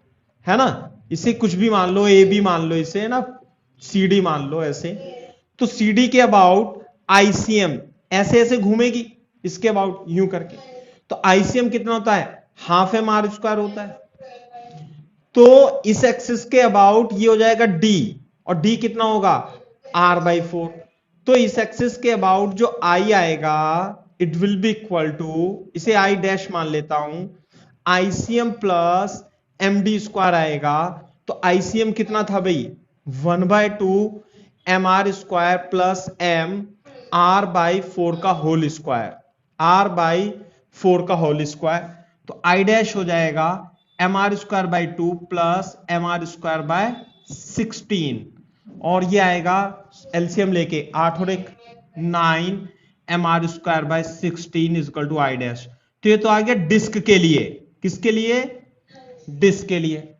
है ना, इसे कुछ भी मान लो, ए बी मान लो, इसे ना सी डी मान लो ऐसे, तो सी डी के अबाउट आईसीएम ऐसे ऐसे घूमेगी इसके अबाउट यूं करके, तो आईसीएम कितना होता है, हाफ एम आर स्क्वायर होता है। तो इस एक्सिस के अबाउट ये हो जाएगा डी, और डी कितना होगा r/4। तो इस एक्सिस के अबाउट जो आई आएगा it will be equal to, इसे आई डैश मान लेता हूं, ICM plus M D square आएगा। तो आईसीएम कितना था भाई 1/2 M R square plus M r/4 का होल स्क्वायर, r/4 का होल स्क्वायर। तो आई डैश हो जाएगा mr²/2 प्लस mr²/16, और ये आएगा एलसीएम लेके 8 और 1 9 mr²/16 equal to I dash. तो ये तो आ गया डिस्क के लिए, किसके लिए, डिस्क के लिए।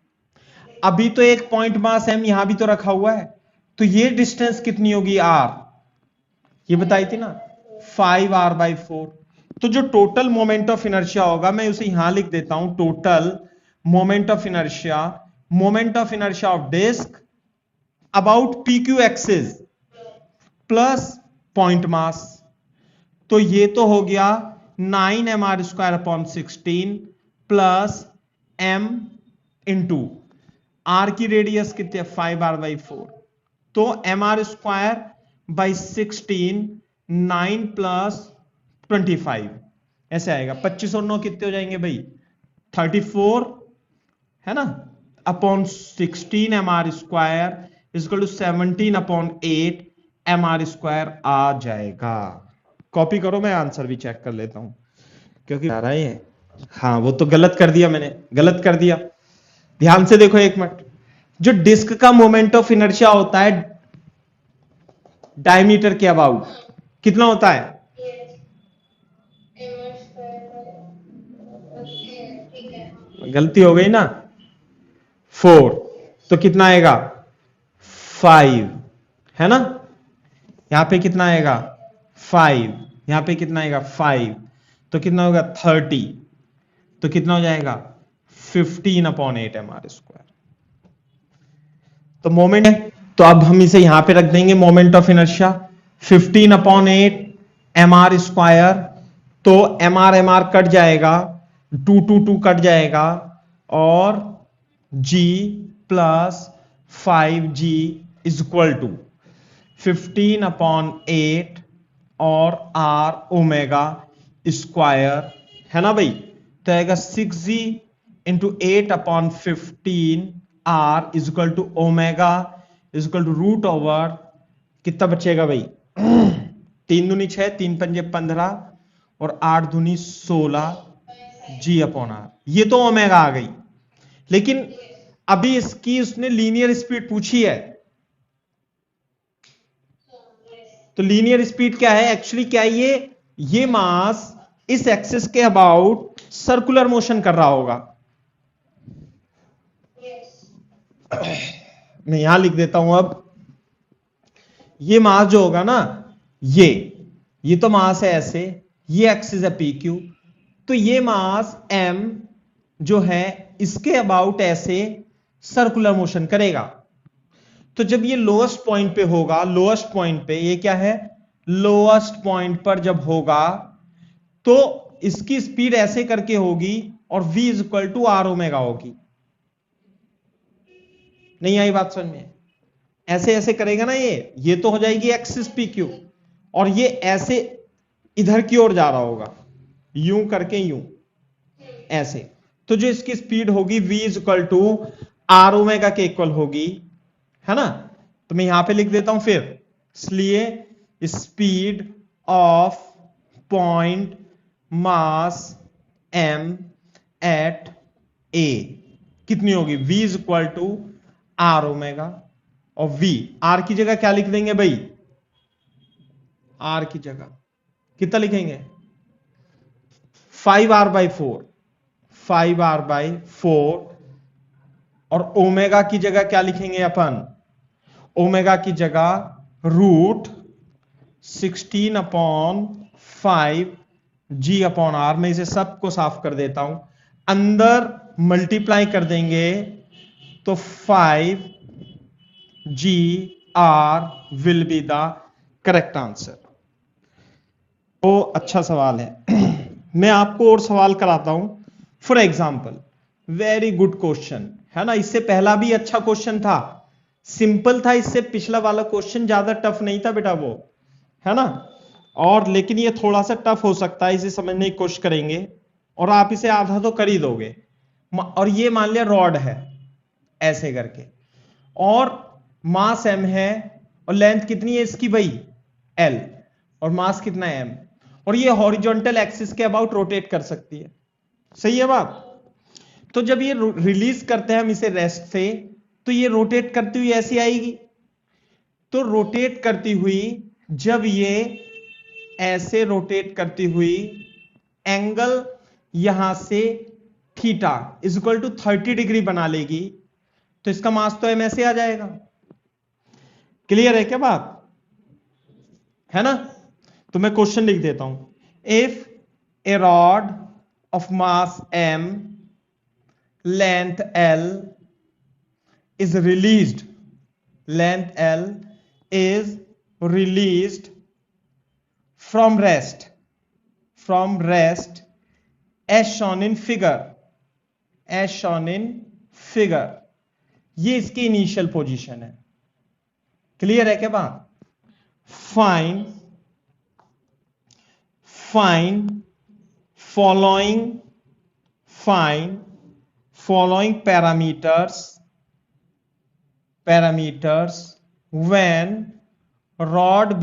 अभी तो एक पॉइंट मास m यहां भी तो रखा हुआ है, तो ये डिस्टेंस कितनी होगी r, ये बताई थी ना 5r/4। तो जो टोटल मोमेंट ऑफ इनर्शिया होगा मैं उसे यहां लिख देता हूं, total moment of inertia, moment of inertia of disc about PQ axis plus point mass. तो ये तो हो गया 9 mr²/16 plus m into r की रेडियस कितनी है 5r/4, तो mr²/16 9 प्लस 25 ऐसे आएगा, 25 और 9 कितने हो जाएंगे भाई 34 है ना, upon 16 mr² equal to 17/8 mr² आ जाएगा। कॉपी करो, मैं आंसर भी चेक कर लेता हूं क्योंकि आ रहा है, हाँ वो तो गलत कर दिया मैंने, गलत कर दिया। ध्यान से देखो एक मिनट, जो डिस्क का मोमेंट ऑफ इनर्शिया होता है डायमीटर के अबाउट कितना होता है, गलती हो गई ना 4, तो कितना आएगा 5 है ना, यहां पे कितना आएगा 5, यहां पे कितना आएगा 5, तो कितना होगा 30, तो कितना हो जाएगा 15/8 mr²। तो मोमेंट है, तो अब हम इसे यहां पे रख देंगे मोमेंट ऑफ इनर्शिया 15/8 mr²। तो mr कट जाएगा, 2 कट जाएगा, और g plus 5g is equal to 15/8 और r ओमेगा स्क्वायर है ना भाई, तो आएगा 6g into 8/15 r is equal to omega is equal to root over, कितना बचेगा भाई 3 दूनी 6, 3 पंजे 15 और 8 दूनी 16 g/r। ये तो ओमेगा आ गई, लेकिन अभी इसकी उसने लीनियर स्पीड पूछी है, तो लीनियर स्पीड क्या है एक्चुअली, क्या ये मास इस एक्सिस के अबाउट सर्कुलर मोशन कर रहा होगा। मैं यहां लिख देता हूं, अब ये मास जो होगा ना, ये तो मास है ऐसे, ये एक्सिस है PQ, तो ये मास m जो है इसके अबाउट ऐसे सर्कुलर मोशन करेगा। तो जब ये लोएस्ट पॉइंट पे होगा, लोएस्ट पॉइंट पे, ये क्या है लोएस्ट पॉइंट पर जब होगा, तो इसकी स्पीड ऐसे करके होगी और v is equal to r omega होगी। नहीं आई बात समझ में, ऐसे ऐसे करेगा ना ये तो हो जाएगी एक्सिस PQ, और ये ऐसे इधर की ओर जा रहा होगा, यूं करके यूं, ऐसे। तो जो इसकी स्पीड होगी v is equal to R omega के इक्वल होगी, है ना। तो मैं यहां पे लिख देता हूं फिर, इसलिए speed of point mass m at a कितनी होगी, v is equal to R omega, और v r की जगह क्या लिख देंगे भाई, r की जगह कितना लिखेंगे 5r/4, 5r/4, और ओमेगा की जगह क्या लिखेंगे अपन, ओमेगा की जगह √16/5 g/r। मैं इसे सबको साफ कर देता हूं, अंदर मल्टीप्लाई कर देंगे तो 5g/r will be the correct answer. तो अच्छा सवाल है। मैं आपको और सवाल कराता हूं। For example, very good question है ना, इससे पहला भी अच्छा क्वेश्चन था, सिंपल था, इससे पिछला वाला क्वेश्चन ज्यादा टफ नहीं था बेटा वो, है ना। और लेकिन ये थोड़ा सा टफ हो सकता है, इसे समझने की कोशिश करेंगे और आप इसे आधा तो कर ही दोगे। और ये मान लिया रॉड है ऐसे करके, और मास m है, और लेंथ कितनी है इसकी भाई l, और मास कितना है m, और ये हॉरिजॉन्टल एक्सिस के अबाउट रोटेट कर सकती है। सही है बात। तो जब ये रिलीज करते हैं हम इसे रेस्ट से, तो ये रोटेट करती हुई ऐसी आएगी। तो रोटेट करती हुई, जब ये ऐसे रोटेट करती हुई, एंगल यहां से theta is equal to 30 degree बना लेगी, तो इसका मास तो m ऐसे आ जाएगा। क्लियर है क्या बात, है ना। तो मैं क्वेश्चन लिख देता हूं, if A rod of mass m length l is released, length l is released from rest as shown in figure, ये इसकी इनिशियल पोजीशन है। क्लियर है क्या बात। Find following parameters when rod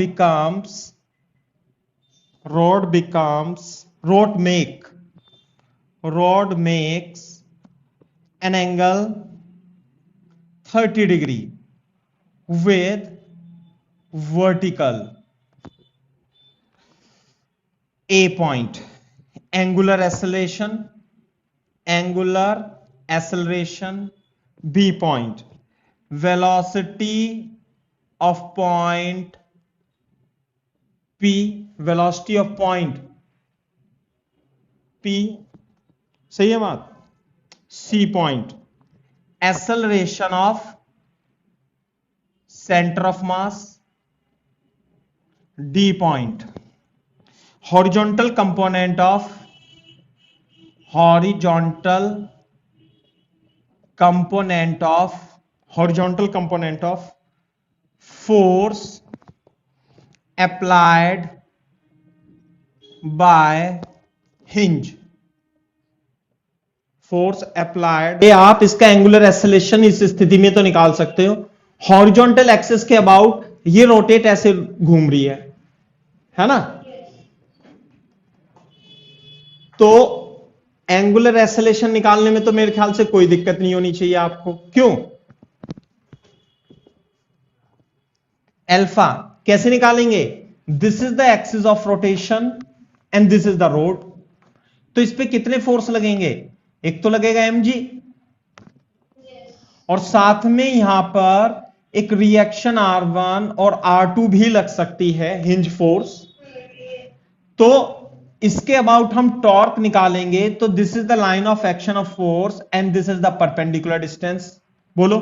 makes an angle 30 degree with vertical A point, angular acceleration B point, velocity of point P, सही है बात, C point, acceleration of center of mass D point, horizontal component of force applied by hinge, ये आप इसका angular acceleration इस स्थिति में तो निकाल सकते हो, हॉरिजॉन्टल एक्सिस के अबाउट ये रोटेट ऐसे घूम रही है ना। तो एंगुलर एक्सेलरेशन निकालने में तो मेरे ख्याल से कोई दिक्कत नहीं होनी चाहिए आपको। क्यों, अल्फा कैसे निकालेंगे, this is the axis of rotation and this is the road. तो इस पे कितने फोर्स लगेंगे, एक तो लगेगा mg, और साथ में यहां पर एक रिएक्शन R1 और R2 भी लग सकती है, हिंज फोर्स। तो इसके अबाउट हम टॉर्क निकालेंगे, तो this is the line of action of force and this is the perpendicular distance. बोलो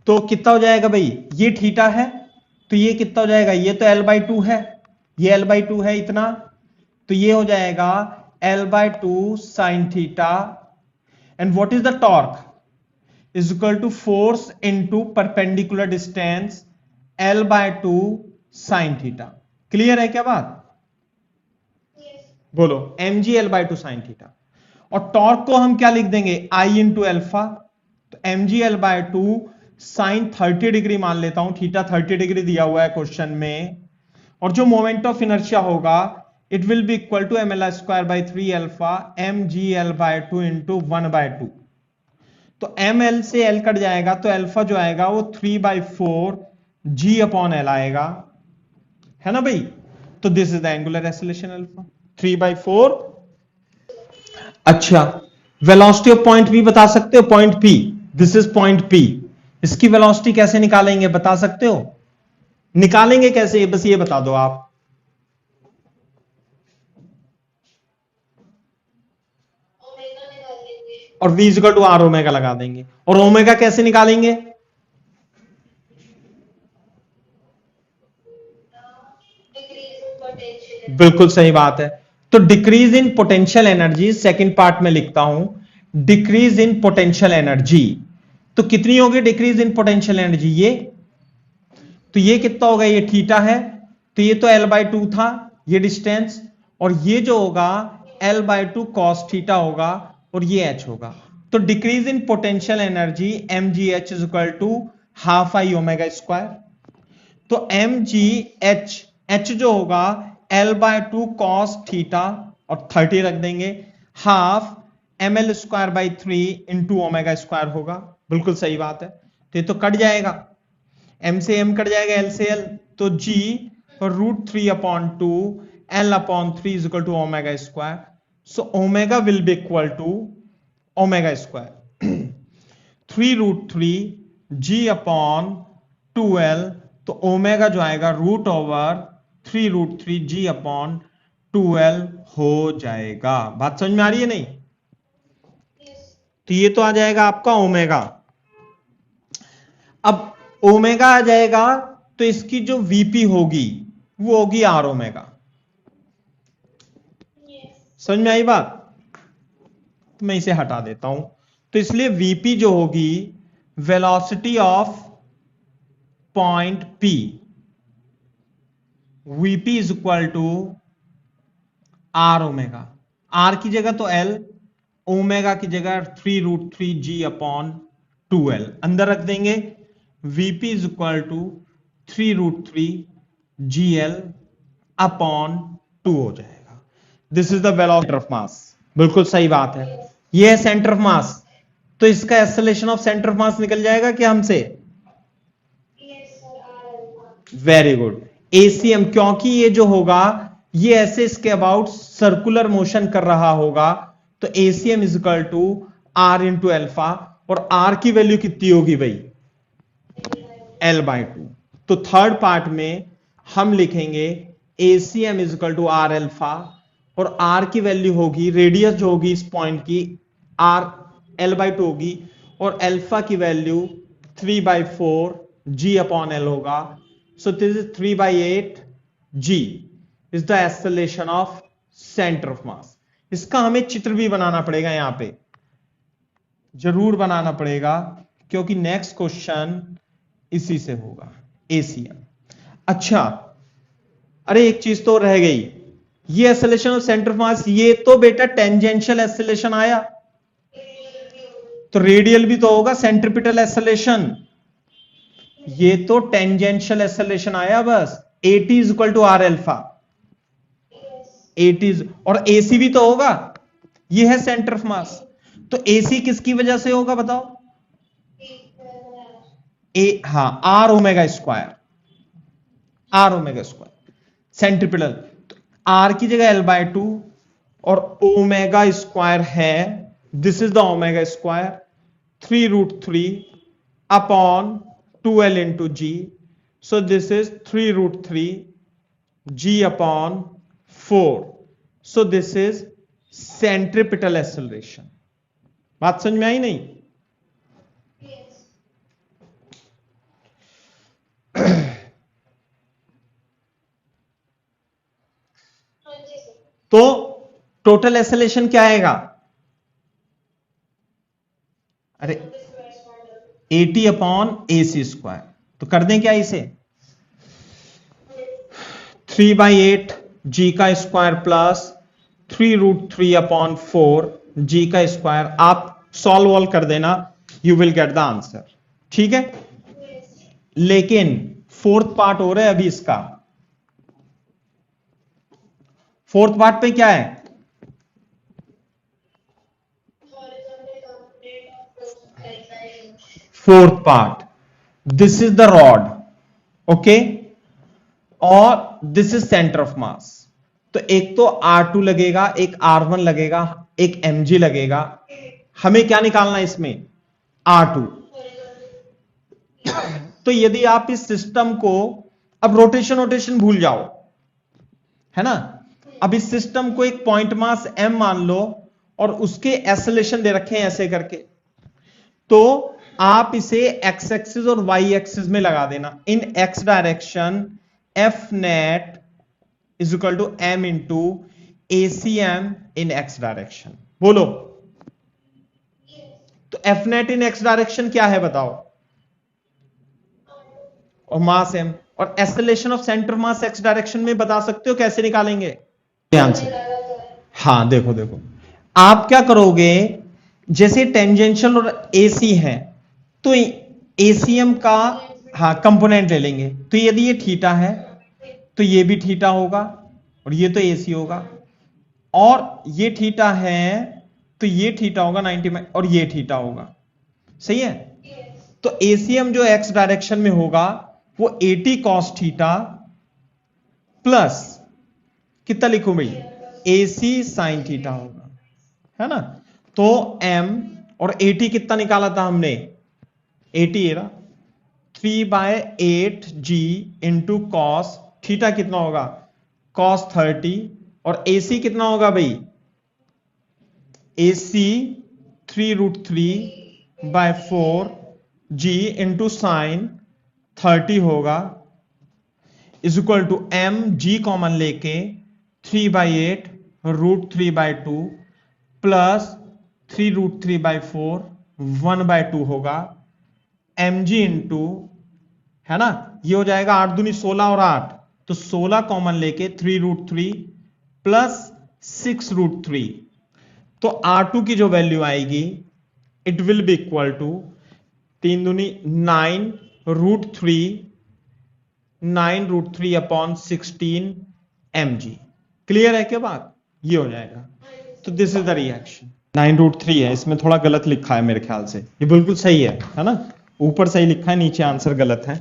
तो कितना हो जाएगा भाई, ये थीटा है तो ये कितना हो जाएगा, ये तो l/2 है, ये l/2 है इतना, तो ये हो जाएगा l/2 sin theta, and what is the torque is equal to force into perpendicular distance l/2 sin theta. Clear है क्या बात, बोलो mgl/2 sin थीटा। और टॉर्क को हम क्या लिख देंगे, I इंटू एल्फा। तो mgl/2 साइन 30 डिग्री मान लेता हूं, थीटा 30 डिग्री दिया हुआ है क्वेश्चन में। और जो मोमेंट ऑफ इनर्शिया होगा it will be equal to ml²/3 alpha mgl/2 into 1/2। तो ml से l कट जाएगा तो अल्फा जो आएगा वो 3/4 g/l आएगा, है ना भाई। तो this is the angular acceleration alpha 3/4। अच्छा, वेलोसिटी ऑफ पॉइंट पी बता सकते हो, point P, this is point P, इसकी वेलोसिटी कैसे निकालेंगे बता सकते हो? निकालेंगे कैसे, बस ये बता दो आप। और v equal to R omega लगा देंगे। और ओमेगा कैसे निकालेंगे? बिल्कुल सही बात है। तो decrease in potential energy, second part में लिखता हूं डिक्रीज इन पोटेंशियल एनर्जी। तो कितनी होगी डिक्रीज इन पोटेंशियल एनर्जी? ये तो ये कितना होगा, ये थीटा है, तो ये तो l/2 था ये डिस्टेंस, और ये जो होगा l/2 cos थीटा होगा, और ये h होगा। तो decrease in potential energy mgh is equal to half I omega square. तो mgh, h जो होगा l/2 cos थीटा और 30 रख देंगे, half ml²/3 into omega square होगा। बिल्कुल सही बात है। तो ये तो कट जाएगा, m से m कट जाएगा, l से l, तो g √3/2 l/3 is equal to omega square. So omega will be equal to omega square 3√3 g/2l। तो ओमेगा जो आएगा √3√3 g/2l हो जाएगा। बात समझ में आ रही है नहीं? तो ये तो आ जाएगा आपका ओमेगा। अब ओमेगा आ जाएगा तो इसकी जो वीपी होगी वो होगी आर ओमेगा। समझ में आई बात? तो मैं इसे हटा देता हूं। तो इसलिए वीपी जो होगी velocity of point P, VP is equal to R omega. R की जगह तो एल, ओमेगा की जगह 3√3 g/2l अंदर रख देंगे। VP is equal to 3√3 gl/2 हो जाएगा। This is the velocity of mass. बिल्कुल सही बात है, ये है सेंटर ऑफ मास। तो इसका एक्सेलरेशन ऑफ सेंटर ऑफ मास निकल जाएगा क्या हमसे? वेरी गुड, एसीएम, क्योंकि ये जो होगा ये ऐसे इसके अबाउट सर्कुलर मोशन कर रहा होगा, तो ACM is equal to R into alpha. और आर की वैल्यू कितनी होगी भाई? l/2। तो थर्ड पार्ट में हम लिखेंगे ACM is equal to R alpha, और आर की वैल्यू होगी, रेडियस जो होगी इस पॉइंट की आर l/2 होगी, और एल्फा की वैल्यू 3/4 g/l होगा। सो this is 3/8 g is the acceleration of centre of मास। इसका हमें चित्र भी बनाना पड़ेगा, यहां पे जरूर बनाना पड़ेगा, क्योंकि नेक्स्ट क्वेश्चन इसी से होगा, एसीएम। अच्छा, अरे एक चीज तो रह गई, ये एक्सेलरेशन ऑफ सेंटर ऑफ मास, ये तो बेटा टेंजेंशियल एक्सेलरेशन आया, तो रेडियल भी तो होगा सेंट्रिपिटल एक्सेलरेशन। ये तो टेंजेंशियल एक्सेलरेशन आया बस। AT is equal to R alpha, AT और AC भी तो होगा, ये है सेंटर ऑफ मास। तो AC किसकी वजह से होगा बताओ? हाँ, R omega square, R omega square centripetal. तो आर की जगह l/2 और ओमेगा स्क्वायर है, this is the omega square 3√3/2l into G. So this is 3√3 g/4। So this is centripetal acceleration. बात समझ में आई नहीं? तो टोटल एक्सेलरेशन क्या आएगा? अरे AT/AC²। तो कर दें क्या इसे? 3/8 g² प्लस 3√3/4 g का स्क्वायर। आप सॉल्व वॉल्व कर देना, you will get the answer. ठीक है, लेकिन फोर्थ पार्ट हो रहा है अभी इसका। फोर्थ पार्ट पे क्या है? Fourth part, this is the rod, okay, और this is centre of mass. तो एक तो R2 लगेगा, एक R1 लगेगा, एक mg लगेगा। हमें क्या निकालना है इसमें? R2। तो यदि आप इस सिस्टम को, अब रोटेशन भूल जाओ, है ना। अब इस सिस्टम को एक पॉइंट मास m मान लो और उसके एक्सेलरेशन दे रखे हैं ऐसे करके, तो आप इसे x एक्सिस और y एक्सिस में लगा देना। In x direction F net is equal to m into ACM in x direction. बोलो, तो F net in x direction क्या है बताओ? और मास m, और acceleration of centre mass x direction में बता सकते हो कैसे निकालेंगे? ध्यान से, हाँ देखो देखो, आप क्या करोगे, जैसे टेंजेंशियल और AC है तो ACM का हाँ कंपोनेंट ले लेंगे। तो यदि ये थीटा है तो ये भी थीटा होगा और ये तो AC होगा, और ये थीटा है तो ये थीटा होगा 90 और ये थीटा होगा। सही है। तो ACM जो x डायरेक्शन में होगा वो 80 cos थीटा प्लस कितना लिखूं भाई, AC sin थीटा होगा, है ना। तो m और 80 कितना निकाला था हमने? 80 era 3/8g into cos theta कितना होगा? cos 30, और AC कितना होगा भाई? AC 3√3/4g इंटू साइन 30 होगा, is equal to m g common लेके 3/8√3/2 प्लस 3√3/4 1/2 होगा mg इंटू, है ना, ये हो जाएगा 8 दूनी 16 और 8, तो 16 कॉमन लेके 3√3 प्लस 6√3। तो R2 की जो वैल्यू आएगी it will be equal to 3 दूनी 9√3/16 mg। क्लियर है क्या बात? ये हो जाएगा। तो दिस इज द रिएक्शन। 9√3 है, इसमें थोड़ा गलत लिखा है मेरे ख्याल से, ये बिल्कुल सही है ना। ऊपर सही लिखा है, नीचे आंसर गलत है।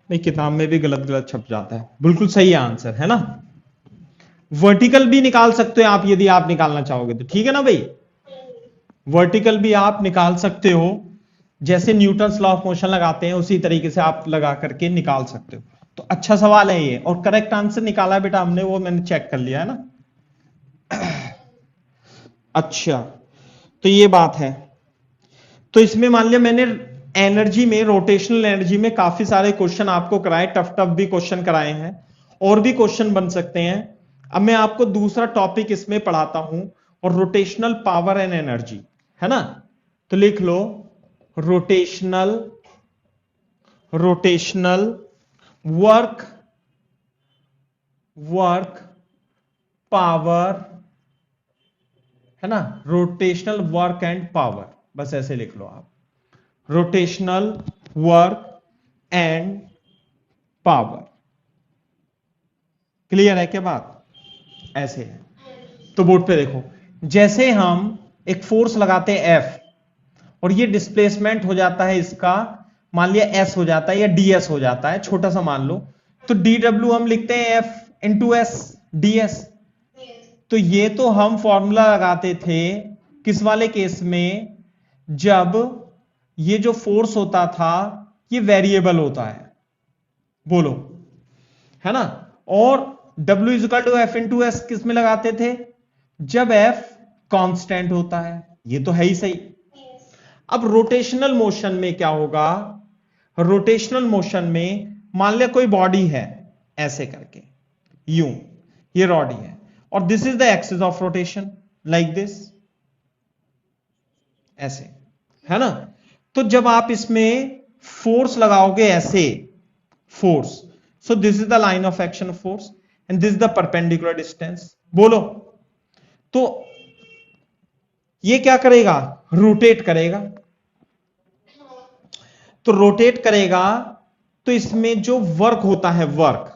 नहीं, किताब में भी गलत गलत छप जाता है, बिल्कुल सही है आंसर, है ना। वर्टिकल भी निकाल सकते हो आप यदि आप निकालना चाहोगे तो, ठीक है ना भाई। वर्टिकल भी आप निकाल सकते हो, जैसे न्यूटन्स लॉ ऑफ मोशन लगाते हैं उसी तरीके से आप लगा करके निकाल सकते हो। तो अच्छा सवाल है ये, और करेक्ट आंसर निकाला है बेटा हमने, वो मैंने चेक कर लिया है ना। अच्छा, तो ये बात है। तो इसमें मान लिया मैंने एनर्जी में, रोटेशनल एनर्जी में काफी सारे क्वेश्चन आपको कराए, टफ टफ भी क्वेश्चन कराए हैं, और भी क्वेश्चन बन सकते हैं। अब मैं आपको दूसरा टॉपिक इसमें पढ़ाता हूं, और रोटेशनल पावर एंड एनर्जी, है ना। तो लिख लो रोटेशनल वर्क पावर, है ना, रोटेशनल वर्क एंड पावर, बस ऐसे लिख लो आप, rotational work and power. Clear है क्या बात? ऐसे है। तो बोर्ड पे देखो, जैसे हम एक फोर्स लगाते हैं F, और ये डिस्प्लेसमेंट हो जाता है इसका, मान लिया S हो जाता है या ds हो जाता है, छोटा सा मान लो, तो dw हम लिखते हैं F इंटू S ds। तो ये तो हम फॉर्मूला लगाते थे किस वाले केस में, जब ये जो फोर्स होता था ये वेरिएबल होता है, बोलो, है ना। और W is equal to F into S किस में लगाते थे? जब F कांस्टेंट होता है। ये तो है ही सही। अब रोटेशनल मोशन में क्या होगा? रोटेशनल मोशन में मान लिया कोई बॉडी है ऐसे करके, यूं, ये रॉडी है, और this is the axis of rotation, like this, ऐसे, है ना। तो जब आप इसमें फोर्स लगाओगे ऐसे, force, so this is the line of action force and this is the perpendicular distance, बोलो। तो ये क्या करेगा, रोटेट करेगा। तो रोटेट करेगा तो इसमें जो वर्क होता है, वर्क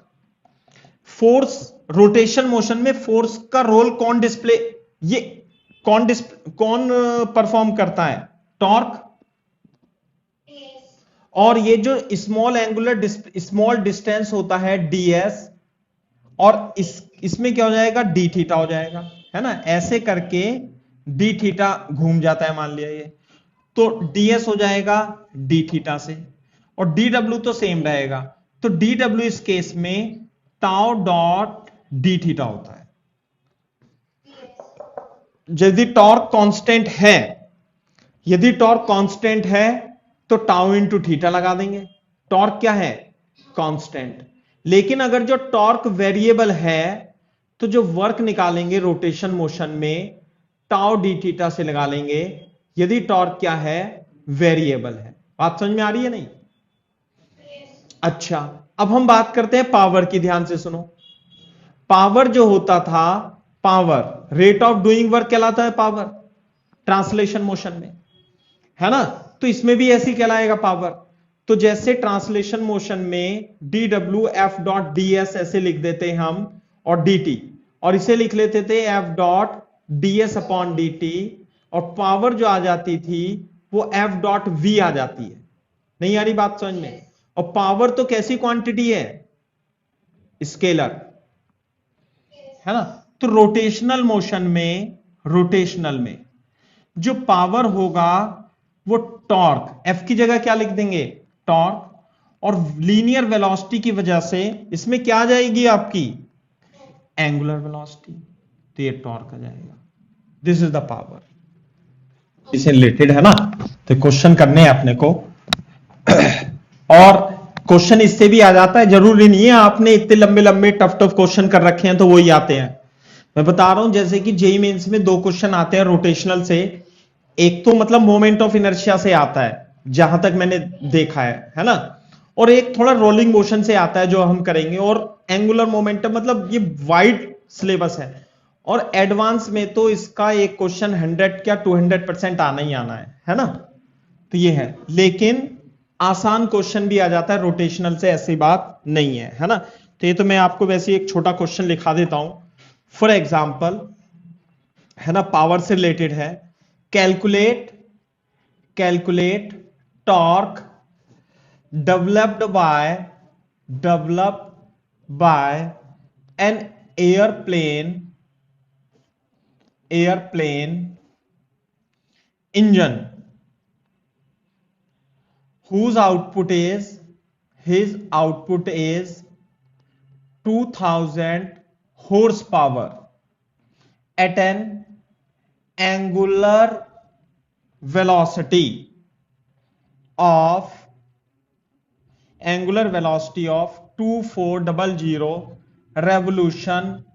फोर्स, रोटेशन मोशन में फोर्स का रोल कौन डिस्प्ले, ये कौन परफॉर्म करता है, टॉर्क। और ये जो स्मॉल डिस्टेंस होता है ds, और इसमें क्या हो जाएगा, डी थीटा हो जाएगा, है ना। ऐसे करके डी थीटा घूम जाता है, मान लिया ये, तो ds हो जाएगा डी थीटा से, और dw तो सेम रहेगा। तो dw इस केस में टाउ डॉट डी थीटा होता है। यदि टॉर्क कांस्टेंट है, यदि टॉर्क कांस्टेंट है तो टाउ इंटू थीटा लगा देंगे, टॉर्क क्या है, कांस्टेंट। लेकिन अगर जो टॉर्क वेरिएबल है तो जो वर्क निकालेंगे रोटेशन मोशन में टाउ डी थीटा से लगा लेंगे, यदि टॉर्क क्या है, वेरिएबल है। बात समझ में आ रही है नहीं? अच्छा, अब हम बात करते हैं पावर की, ध्यान से सुनो। पावर जो होता था, power rate of doing work कहलाता है पावर ट्रांसलेशन मोशन में, है ना। तो इसमें भी ऐसी कहलाएगा पावर। तो जैसे ट्रांसलेशन मोशन में D W F dot D S ऐसे लिख देते हैं हम, और डी टी, और इसे लिख लेते थे F dot D S upon D T, और पावर जो आ जाती थी वो एफ डॉट वी आ जाती है। नहीं आ रही बात समझ में? और पावर तो कैसी क्वांटिटी है, स्केलर, है ना। तो रोटेशनल मोशन में, रोटेशनल में जो पावर होगा वो टॉर्क, एफ की जगह क्या लिख देंगे, टॉर्क, और लीनियर वेलोसिटी की वजह से इसमें क्या आ जाएगी आपकी, एंगुलर वेलोसिटी, तो ये टॉर्क आ जाएगा। दिस इज द पावर, इससे रिलेटेड है ना। तो क्वेश्चन करने हैं अपने को और क्वेश्चन इससे भी आ जाता है, जरूरी नहीं है आपने इतने लंबे लंबे टफ टफ क्वेश्चन कर रखे हैं तो वही आते हैं। मैं बता रहा हूं, जैसे कि जेईई मेंस में 2 क्वेश्चन आते हैं रोटेशनल से। एक तो मतलब मोमेंट ऑफ इनर्शिया से आता है, जहां तक मैंने देखा है ना, और एक थोड़ा रोलिंग मोशन से आता है जो हम करेंगे, और एंगुलर मोमेंटम, मतलब ये वाइड सिलेबस है। और एडवांस में तो इसका एक क्वेश्चन 100 क्या 200% आना ही आना है ना। तो ये है, लेकिन आसान क्वेश्चन भी आ जाता है रोटेशनल से, ऐसी बात नहीं है ना। तो ये तो मैं आपको वैसे एक छोटा क्वेश्चन लिखा देता हूं फॉर एग्जाम्पल, है ना, पावर से रिलेटेड है। Calculate torque developed by an airplane engine whose output is 2000 horsepower at an angular velocity of 2400 revolution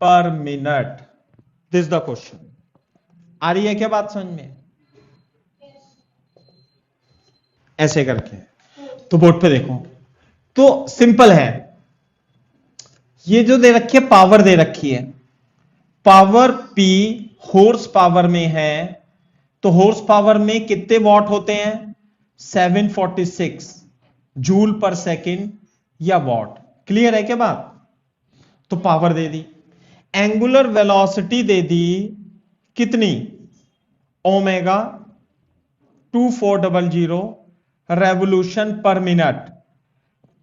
per minute. This is the question. आ रही है क्या बात समझ में? ऐसे करके, तो बोर्ड पे देखो, तो सिंपल है। ये जो दे रखी है, पावर दे रखी है, पावर P हॉर्स पावर में है, तो हॉर्स पावर में कितने वॉट होते हैं, 746 जूल पर सेकेंड या वॉट। क्लियर है क्या बात? तो पावर दे दी, एंगुलर वेलोसिटी दे दी कितनी, ओमेगा 2400 रेवोल्यूशन पर मिनट।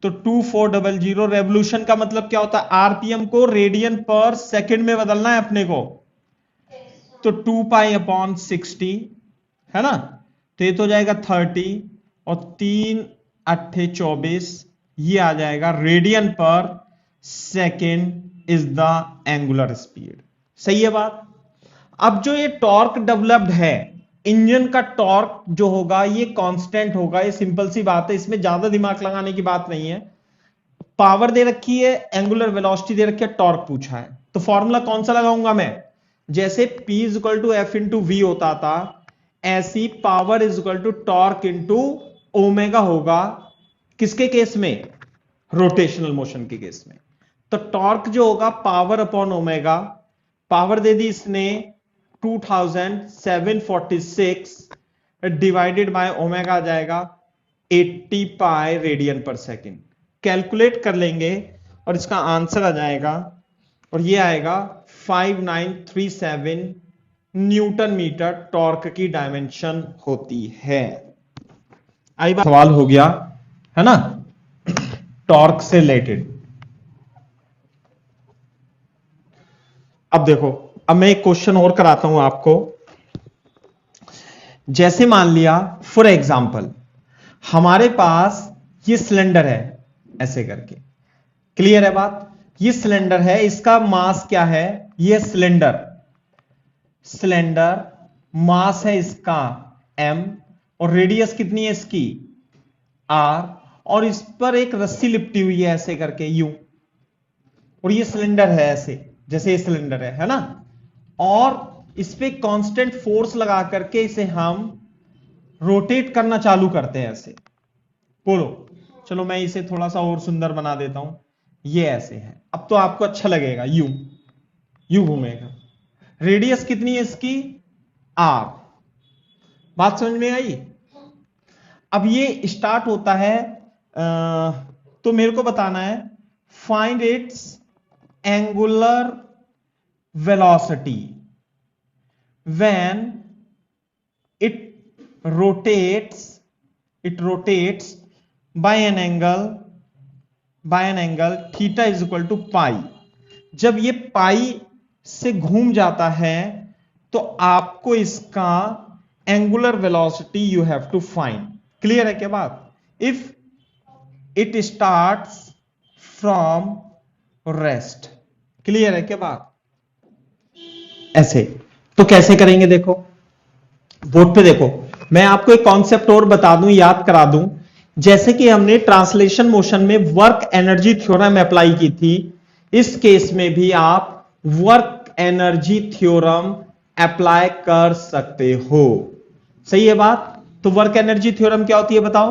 तो 2400 रेवोल्यूशन का मतलब क्या होता है, आरपीएम को रेडियन पर सेकंड में बदलना है अपने को, तो 2 पाई अपॉन 60, है ना। तो ये तो जाएगा 30, और 3 8 24, ये आ जाएगा रेडियन पर second is the angular speed. सही है बात? अब जो ये टॉर्क डेवलप्ड है, इंजन का टॉर्क जो होगा ये कांस्टेंट होगा, ये सिंपल सी बात है, इसमें ज्यादा दिमाग लगाने की बात नहीं है। पावर दे रखी है, एंगुलर वेलोसिटी दे रखी है, टॉर्क पूछा है, तो फॉर्मूला कौन सा लगाऊंगा मैं, जैसे P is equal to F into V होता था, ऐसी power is equal to torque into omega होगा। किसके केस में, रोटेशनल मोशन के केस में। तो टॉर्क जो होगा पावर अपॉन ओमेगा, पावर दे दी इसने 2746 डिवाइडेड बाय ओमेगा आ जाएगा 80 pi radian per second. Calculate कर लेंगे और इसका आंसर आ जाएगा, और ये आएगा 5937 न्यूटन मीटर टॉर्क की डायमेंशन होती है। आई बात, सवाल हो गया है ना टॉर्क से रिलेटेड। अब देखो, अब मैं एक क्वेश्चन और कराता हूं आपको। जैसे मान लिया फॉर एग्जांपल हमारे पास ये सिलेंडर है, ऐसे करके, क्लियर है बात। ये सिलेंडर है, इसका मास क्या है, ये सिलेंडर सिलेंडर मास है इसका m, और रेडियस कितनी है इसकी r, और इस पर एक रस्सी लिपटी हुई है ऐसे करके यूं, और ये सिलेंडर है ऐसे, जैसे ये सिलेंडर है ना, और इस पे कांस्टेंट फोर्स लगा करके इसे हम रोटेट करना चालू करते हैं ऐसे। बोलो, चलो मैं इसे थोड़ा सा और सुंदर बना देता हूं, ये ऐसे है। अब तो आपको अच्छा लगेगा, यूं यूं घूमेगा। रेडियस कितनी है इसकी r, बात समझ में आई। अब ये स्टार्ट होता है तो मेरे को बताना है find its angular velocity when it rotates by an angle theta is equal to pi. जब ये पाई से घूम जाता है तो आपको इसका angular velocity you have to find. Clear है क्या बात। If it starts from rest, clear है क्या बात। ऐसे तो कैसे करेंगे, देखो बोर्ड पे देखो, मैं आपको एक कॉन्सेप्ट और बता दूं, याद करा दूं। जैसे कि हमने ट्रांसलेशन मोशन में वर्क एनर्जी थ्योरम अप्लाई की थी, इस केस में भी आप वर्क एनर्जी थ्योरम अप्लाई कर सकते हो। सही है बात। तो वर्क एनर्जी थ्योरम क्या होती है बताओ।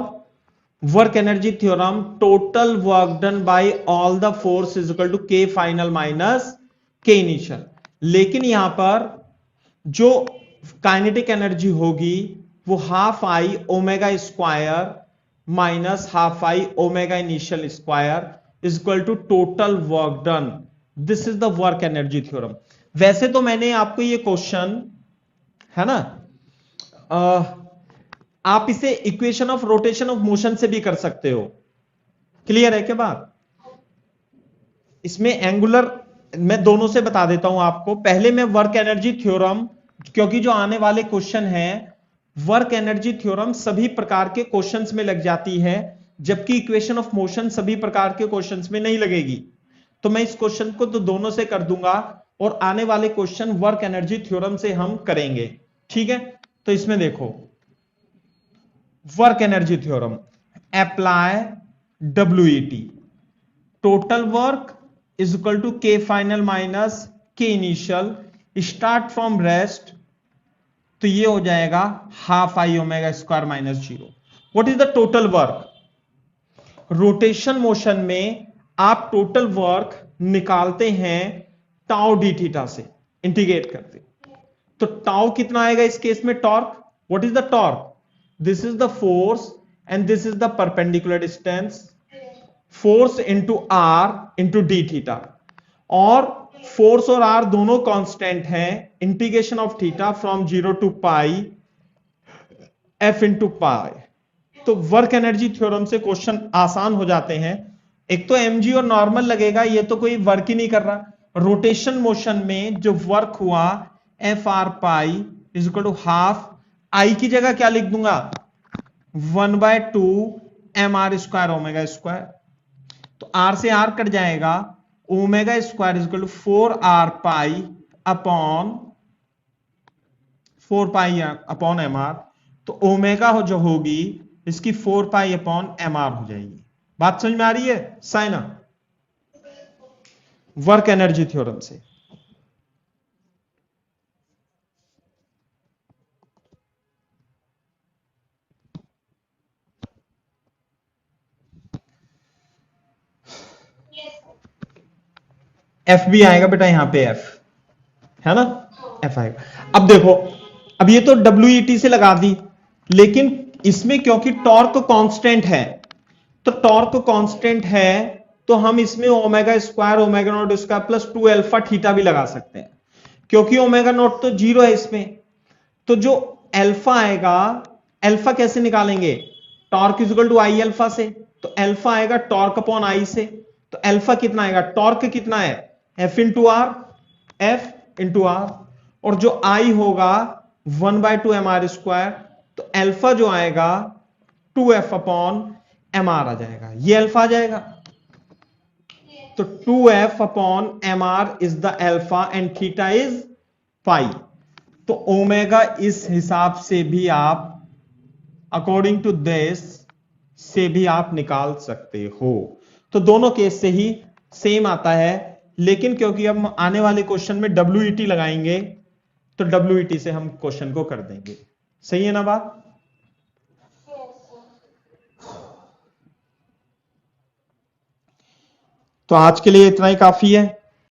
Work energy theorem, total work done by all the force is equal to K final minus K initial. लेकिन यहां पर जो काइनेटिक एनर्जी होगी वो half I omega square minus half I omega initial square is equal to total work done. This is the work energy theorem. वैसे तो मैंने आपको ये क्वेश्चन है ना, आप इसे equation of rotation of motion से भी कर सकते हो। क्लियर है क्या बात। इसमें एंगुलर मैं दोनों से बता देता हूं आपको। पहले मैं वर्क एनर्जी थ्योरम, क्योंकि जो आने वाले क्वेश्चन हैं वर्क एनर्जी थ्योरम सभी प्रकार के क्वेश्चंस में लग जाती है, जबकि इक्वेशन ऑफ मोशन सभी प्रकार के क्वेश्चंस में नहीं लगेगी। तो मैं इस क्वेश्चन को तो दोनों से कर दूंगा, और आने वाले क्वेश्चन वर्क एनर्जी थ्योरम से हम करेंगे। ठीक है, तो इसमें देखो work energy theorem, apply WET, total work is equal to K final minus K initial, start from rest, तो ये हो जाएगा half I omega square minus 0। What is the total work. Rotation motion में आप टोटल वर्क निकालते हैं tau D theta से integrate करते, तो टाउ कितना आएगा इस केस में torque. What is the torque, this is the force and this is the perpendicular distance, force into R into D theta, और फोर्स और आर दोनों कांस्टेंट हैं। Integration of theta from 0 to pi F into pi. तो work energy theorem से question आसान हो जाते हैं। एक तो mg और नॉर्मल लगेगा, ये तो कोई वर्क ही नहीं कर रहा। रोटेशन मोशन में जो वर्क हुआ F R pi is equal to half I की जगह क्या लिख दूंगा 1/2 M R square omega square, तो आर से आर कट जाएगा, omega square is equal to 4r pi upon 4 pi upon M R. तो ओमेगा जो होगी इसकी 4 पाई अपॉन एम आर हो जाएगी। बात समझ में आ रही है साइना, वर्क एनर्जी थ्योरम से। एफ भी आएगा बेटा यहां पे एफ, है ना, एफ आएगा। अब देखो, अब ये तो WET से लगा दी, लेकिन इसमें क्योंकि टॉर्क कांस्टेंट है, तो टॉर्क कांस्टेंट है तो हम इसमें omega square omega naught square plus 2 alpha theta भी लगा सकते हैं, क्योंकि ओमेगा नॉट तो 0 है इसमें। तो जो अल्फा आएगा, अल्फा कैसे निकालेंगे, torque equal to I alpha से, तो अल्फा आएगा टॉर्क अपॉन आई से। तो अल्फा कितना आएगा, टॉर्क कितना है, F into R, F into R, और जो आई होगा 1/2 एम आर स्क्वायर, तो अल्फा जो आएगा 2f अपॉन एम आर आ जाएगा, ये अल्फा आ जाएगा। तो 2f upon M R is the alpha and theta is pi. तो ओमेगा इस हिसाब से भी आप, अकॉर्डिंग टू दिस से भी आप निकाल सकते हो। तो दोनों केस से ही सेम आता है, लेकिन क्योंकि हम आने वाले क्वेश्चन में WET लगाएंगे, तो WET से हम क्वेश्चन को कर देंगे। सही है ना बात? तो आज के लिए इतना ही काफी है।